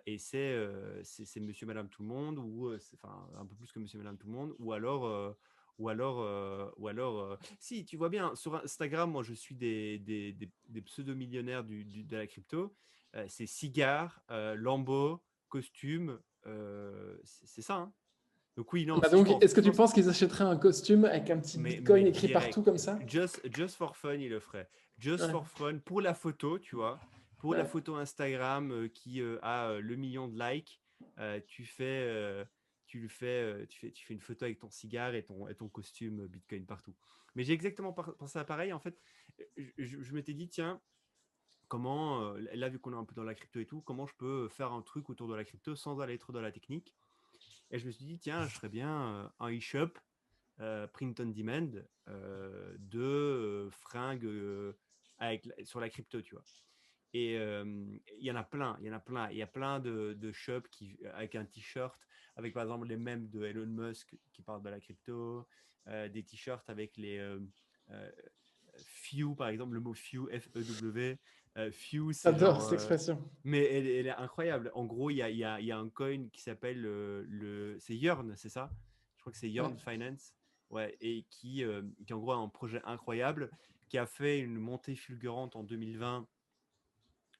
Et c'est monsieur, madame, tout le monde, ou enfin, un peu plus que monsieur, madame, tout le monde, si, tu vois bien, sur Instagram, moi, je suis des pseudo-millionnaires de la crypto. C'est cigares, Lambo, costume, c'est ça, hein. Donc oui, non, bah si je donc, pense, est-ce que tu penses qu'ils achèteraient un costume avec un petit mais Bitcoin écrit partout direct, comme ça? just for fun, il le ferait. Just Ouais, for fun, pour la photo, tu vois, pour la ouais. photo Instagram qui a le million de likes, tu fais, tu fais une photo avec ton cigare et ton costume Bitcoin partout. Mais j'ai exactement pensé à pareil, en fait, je m'étais dit, tiens, comment, là, vu qu'on est un peu dans la crypto et tout, comment je peux faire un truc autour de la crypto sans aller trop dans la technique. Et je me suis dit, tiens, je ferais bien un e-shop print on demand de fringues sur la crypto, tu vois. Et il y en a plein, il y en a plein. Il y a plein de shops avec un t-shirt, avec par exemple les mêmes de Elon Musk qui parlent de la crypto, des t-shirts avec les euh, few, par exemple, le mot few, F-E-W. Few, c'est J'adore genre. cette expression. Mais elle est incroyable. En gros, il y a un coin qui s'appelle c'est Yearn, c'est ça? Je crois que c'est Ouais. Yearn Finance. Ouais, et qui en gros a un projet incroyable, qui a fait une montée fulgurante en 2020,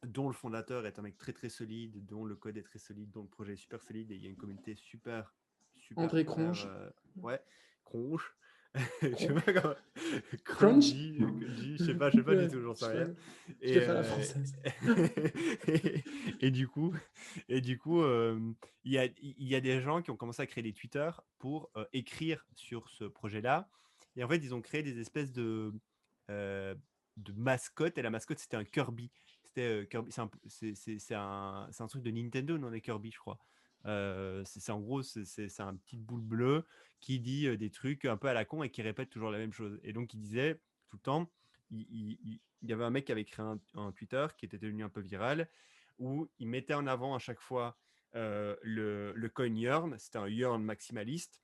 dont le fondateur est un mec très très solide, dont le code est très solide, dont le projet est super solide, et il y a une communauté André Cronge. ouais, cronche. Je sais Cron- pas comment. Crunch? Je sais pas du Ouais, tout, j'en sais rien. je Et, vais faire la française. et du coup, il y a des gens qui ont commencé à créer des Twitter pour écrire sur ce projet-là. Et en fait, ils ont créé des espèces euh, de mascottes. Et la mascotte, c'était un Kirby. C'était Kirby. C'est un truc de Nintendo, non, les Kirby, je crois. En gros, c'est un petit boule bleu qui dit des trucs un peu à la con et qui répète toujours la même chose. Et donc, il disait tout le temps, il y avait un mec qui avait créé un Twitter qui était devenu un peu viral, où il mettait en avant à chaque fois le coin Yearn, c'était un Yearn maximaliste,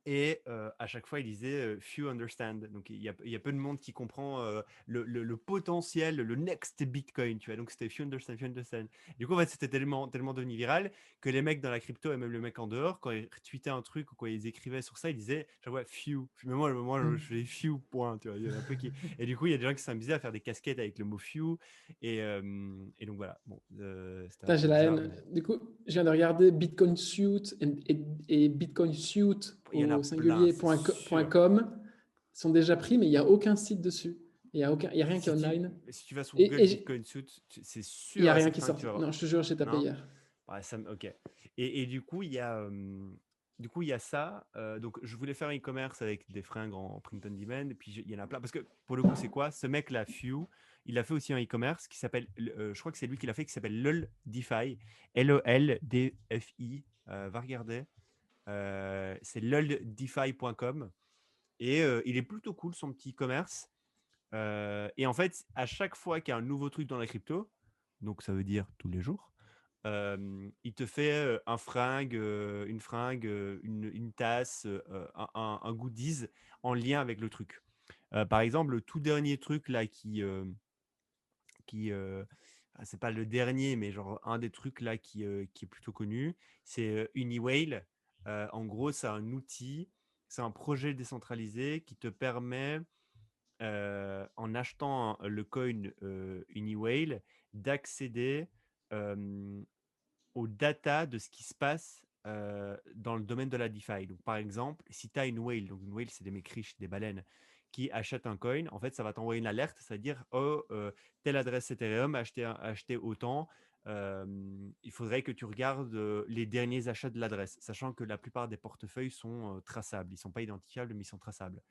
et à chaque fois, il disait few understand. Donc, il y a peu de monde qui comprend le potentiel, le next Bitcoin, tu vois. Donc, c'était few understand, few understand. Du coup, en fait, c'était tellement devenu viral que les mecs dans la crypto et même les mecs en dehors, quand ils retweetaient un truc ou quand ils écrivaient sur ça, ils disaient, je vois few. Mais moi je fais few, point. Tu vois. Il y en a un peu qui... Et du coup, il y a des gens qui s'amusaient à faire des casquettes avec le mot few. Et donc, voilà. Bon, c'était un Putain, peu j'ai la bizarre, haine. mais Du coup, je viens de regarder Bitcoin Suit et Bitcoin Suit il y en a au plein, c'est sûr. singulier.com sont déjà pris, mais il n'y a aucun site dessus. Il y a rien qui est online. Si tu vas sur Et Google et Bitcoin Suit, c'est il n'y a sûr et rien qui certain que sort. tu vas voir. Non, je te jure, j'ai tapé Non? hier. Ouais, ok. Et du coup, il y a ça. Donc, je voulais faire un e-commerce avec des fringues en print on demand. Et puis, il y en a plein. Parce que, pour le coup, c'est quoi? Ce mec-là, Few, il a fait aussi un e-commerce qui s'appelle, je crois que c'est lui qui l'a fait, qui s'appelle LOLDefi. LOLDFI. Va regarder. C'est loldefi.com. Et il est plutôt cool, son petit e-commerce. Et en fait, à chaque fois qu'il y a un nouveau truc dans la crypto, donc ça veut dire tous les jours, il te fait une fringue, une tasse, un goodies en lien avec le truc. Par exemple, le tout dernier truc là c'est pas le dernier, mais genre un des trucs là qui est plutôt connu, c'est Uniwhale. En gros, c'est un outil, c'est un projet décentralisé qui te permet en achetant le coin Uniwhale, d'accéder aux data de ce qui se passe dans le domaine de la DeFi. Donc, par exemple, si tu as une whale, donc une whale, c'est des mecs riches, des baleines, qui achètent un coin, en fait, ça va t'envoyer une alerte, c'est-à-dire, oh, telle adresse Ethereum, acheter autant. Il faudrait que tu regardes les derniers achats de l'adresse, sachant que la plupart des portefeuilles sont traçables. Ils ne sont pas identifiables, mais ils sont traçables.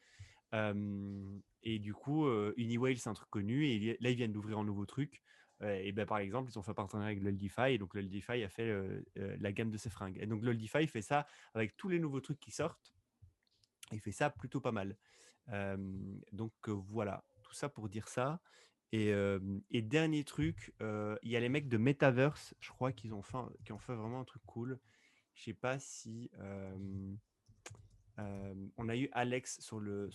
Et du coup, Uniwhale, c'est un truc connu. Et là, ils viennent d'ouvrir un nouveau truc. Et ben, par exemple, ils ont fait partenariat avec Loldify. Et donc, Loldify a fait la gamme de ses fringues. Et donc, Loldify fait ça avec tous les nouveaux trucs qui sortent. Il fait ça plutôt pas mal. Donc, voilà. Tout ça pour dire ça. Et dernier truc, il y a les mecs de Metaverse, je crois qui ont fait vraiment un truc cool. Je sais pas si on a eu Alex sur le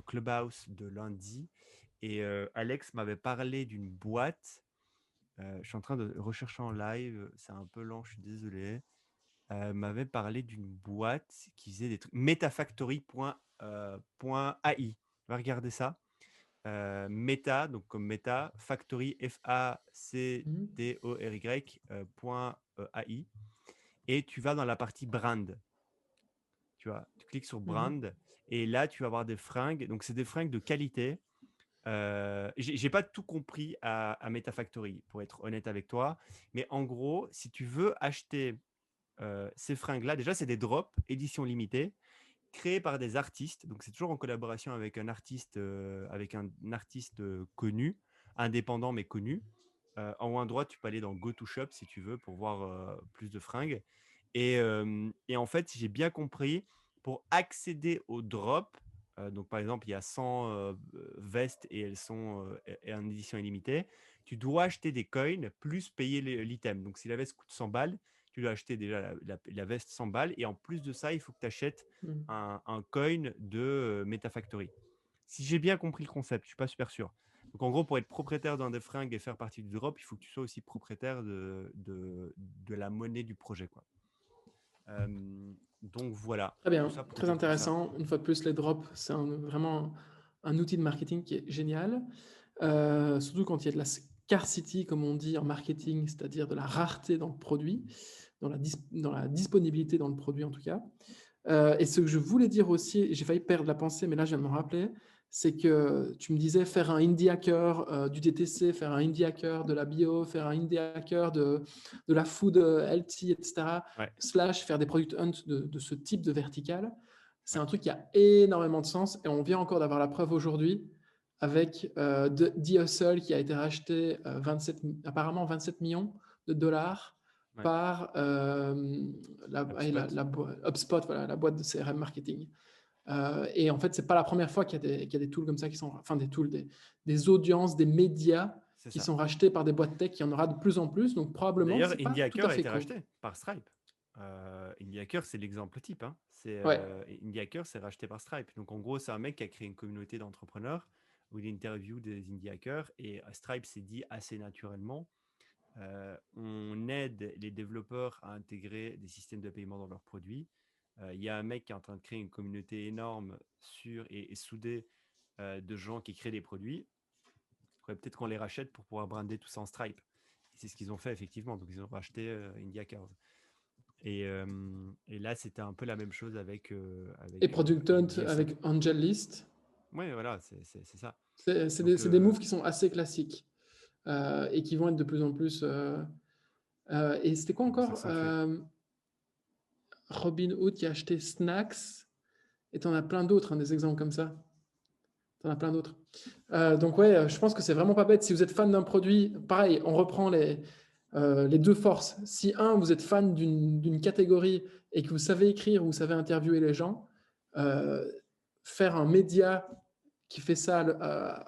Clubhouse de lundi et Alex m'avait parlé d'une boîte. Je suis en train de rechercher en live, c'est un peu lent, je suis désolé. M'avait parlé d'une boîte qui faisait des trucs. Metafactory.ai. Va regarder ça. Meta, donc comme Meta, Factory, Factory, .ai. Et tu vas dans la partie brand. Tu vois, tu cliques sur brand et là, tu vas avoir des fringues. Donc, c'est des fringues de qualité. J'ai pas tout compris à Metafactory, pour être honnête avec toi. Mais en gros, si tu veux acheter ces fringues-là, déjà, c'est des drops, édition limitée, créés par des artistes. Donc, c'est toujours en collaboration avec un artiste, connu, indépendant mais connu. En haut à droite, tu peux aller dans Go to Shop si tu veux pour voir plus de fringues. Et en fait, si j'ai bien compris, pour accéder au drop, donc par exemple, il y a 100 vestes et elles sont en édition illimitée, tu dois acheter des coins plus payer l'item. Donc si la veste coûte 100 balles, tu dois acheter déjà la veste 100 balles et en plus de ça, il faut que tu achètes un coin de Metafactory. Si j'ai bien compris le concept, je ne suis pas super sûr. Donc en gros, pour être propriétaire d'un des fringues et faire partie du drop, il faut que tu sois aussi propriétaire de la monnaie du projet, quoi. Donc voilà, Très tout bien, ça pour très dire tout ça. intéressant. Une fois de plus, les drops, c'est vraiment un outil de marketing qui est génial. Surtout quand il y a de la scarcity, comme on dit en marketing, c'est-à-dire de la rareté dans le produit, dans la disponibilité dans le produit en tout cas. Et ce que je voulais dire aussi, et j'ai failli perdre la pensée, mais là je viens de me rappeler, c'est que tu me disais faire un indie hacker du DTC, faire un indie hacker de la bio, faire un indie hacker de la food healthy, etc. Ouais, Slash faire des product hunt de ce type de vertical. C'est ouais. un truc qui a énormément de sens et on vient encore d'avoir la preuve aujourd'hui avec The Hustle qui a été racheté apparemment 27 millions de dollars Ouais. par HubSpot. HubSpot, voilà, la boîte de CRM marketing. Et en fait, c'est pas la première fois qu'il y a des tools comme ça qui sont, enfin des tools, des audiences, des médias C'est qui ça. sont rachetés par des boîtes tech. Il y en aura de plus en plus, donc probablement que D'ailleurs, c'est Indie pas tout à Hacker a fait été con. racheté par Stripe. Indie Hacker, c'est l'exemple type, hein. Ouais. Indie Hacker, c'est racheté par Stripe. Donc en gros, c'est un mec qui a créé une communauté d'entrepreneurs où il interview des Indie Hackers et Stripe s'est dit assez naturellement on aide les développeurs à intégrer des systèmes de paiement dans leurs produits. Il y a un mec qui est en train de créer une communauté énorme et soudée de gens qui créent des produits. Peut-être qu'on les rachète pour pouvoir brander tout ça en Stripe. Et c'est ce qu'ils ont fait effectivement. Donc ils ont racheté Indie Hackers. Et là, c'était un peu la même chose avec Et Product Hunt The Hustle. avec Angel List, Ouais, voilà, c'est ça. c'est Donc, des moves qui sont assez classiques et qui vont être de plus en plus. Et c'était quoi qui vont encore s'accentuer. Robin Hood qui a acheté Snacks, et tu en as plein d'autres, hein, des exemples comme ça. Tu en as plein d'autres. Donc ouais, je pense que c'est vraiment pas bête. Si vous êtes fan d'un produit, pareil, on reprend les deux forces. Si vous êtes fan d'une catégorie et que vous savez écrire ou vous savez interviewer les gens, faire un média qui fait ça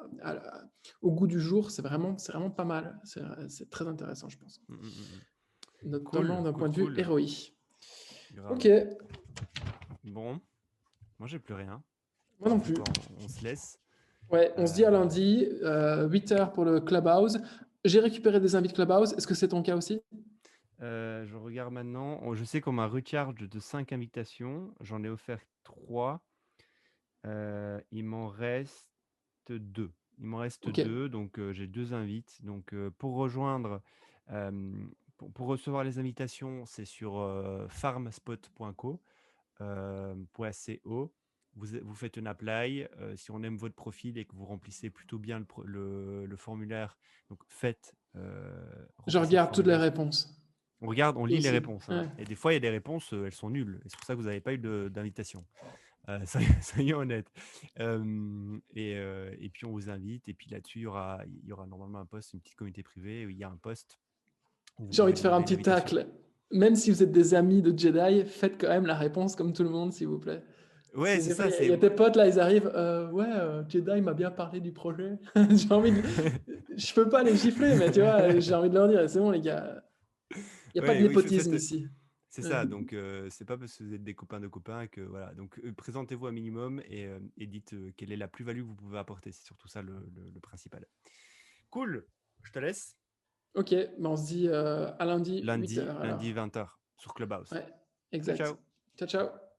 au goût du jour, c'est vraiment pas mal. C'est très intéressant, je pense. Notamment Cool, d'un cool, point de vue cool. ROI. Grave. Ok, Bon, moi, j'ai plus rien. moi non Du plus. coup, on se laisse. Ouais, on se dit à lundi, 8h pour le Clubhouse. J'ai récupéré des invites Clubhouse. Est-ce que c'est ton cas aussi? Je regarde maintenant. Je sais qu'on m'a recharge de 5 invitations. J'en ai offert 3. Il m'en reste 2. Il m'en reste Ok. 2, donc j'ai 2 invites. Donc pour rejoindre Pour recevoir les invitations, c'est sur farmspot.co. .co. Vous faites un apply. Si on aime votre profil et que vous remplissez plutôt bien le formulaire, donc Je remplissez le regarde toutes les formulaire. réponses On lit les aussi. réponses. Hein. Ouais. Et des fois, il y a des réponses, elles sont nulles. Et c'est pour ça que vous n'avez pas eu d'invitation. Soyons honnêtes. Et puis, on vous invite. Et puis là-dessus, il y aura normalement un post, une petite communauté privée où il y a un post où vous J'ai envie pouvez de faire un demander petit l'invitation. tacle. Même si vous êtes des amis de Jedi, faites quand même la réponse comme tout le monde, s'il vous plaît. Parce Ouais, que c'est des fois, ça. il y a tes potes là, ils arrivent. Jedi m'a bien parlé du projet. J'ai envie de. Je peux pas les gifler, mais tu vois, j'ai envie de leur dire, c'est bon, les gars. Il n'y a pas de Ouais, oui, népotisme ici. c'est Ouais. ça. Donc, c'est pas parce que vous êtes des copains de copains que voilà. Donc, présentez-vous un minimum et dites quelle est la plus-value que vous pouvez apporter. C'est surtout ça le principal. Cool. Je te laisse. Ok, ben on se dit à lundi, 8h Lundi alors. 20h sur Clubhouse. Ouais, Ciao, exact. ciao. Ciao, ciao.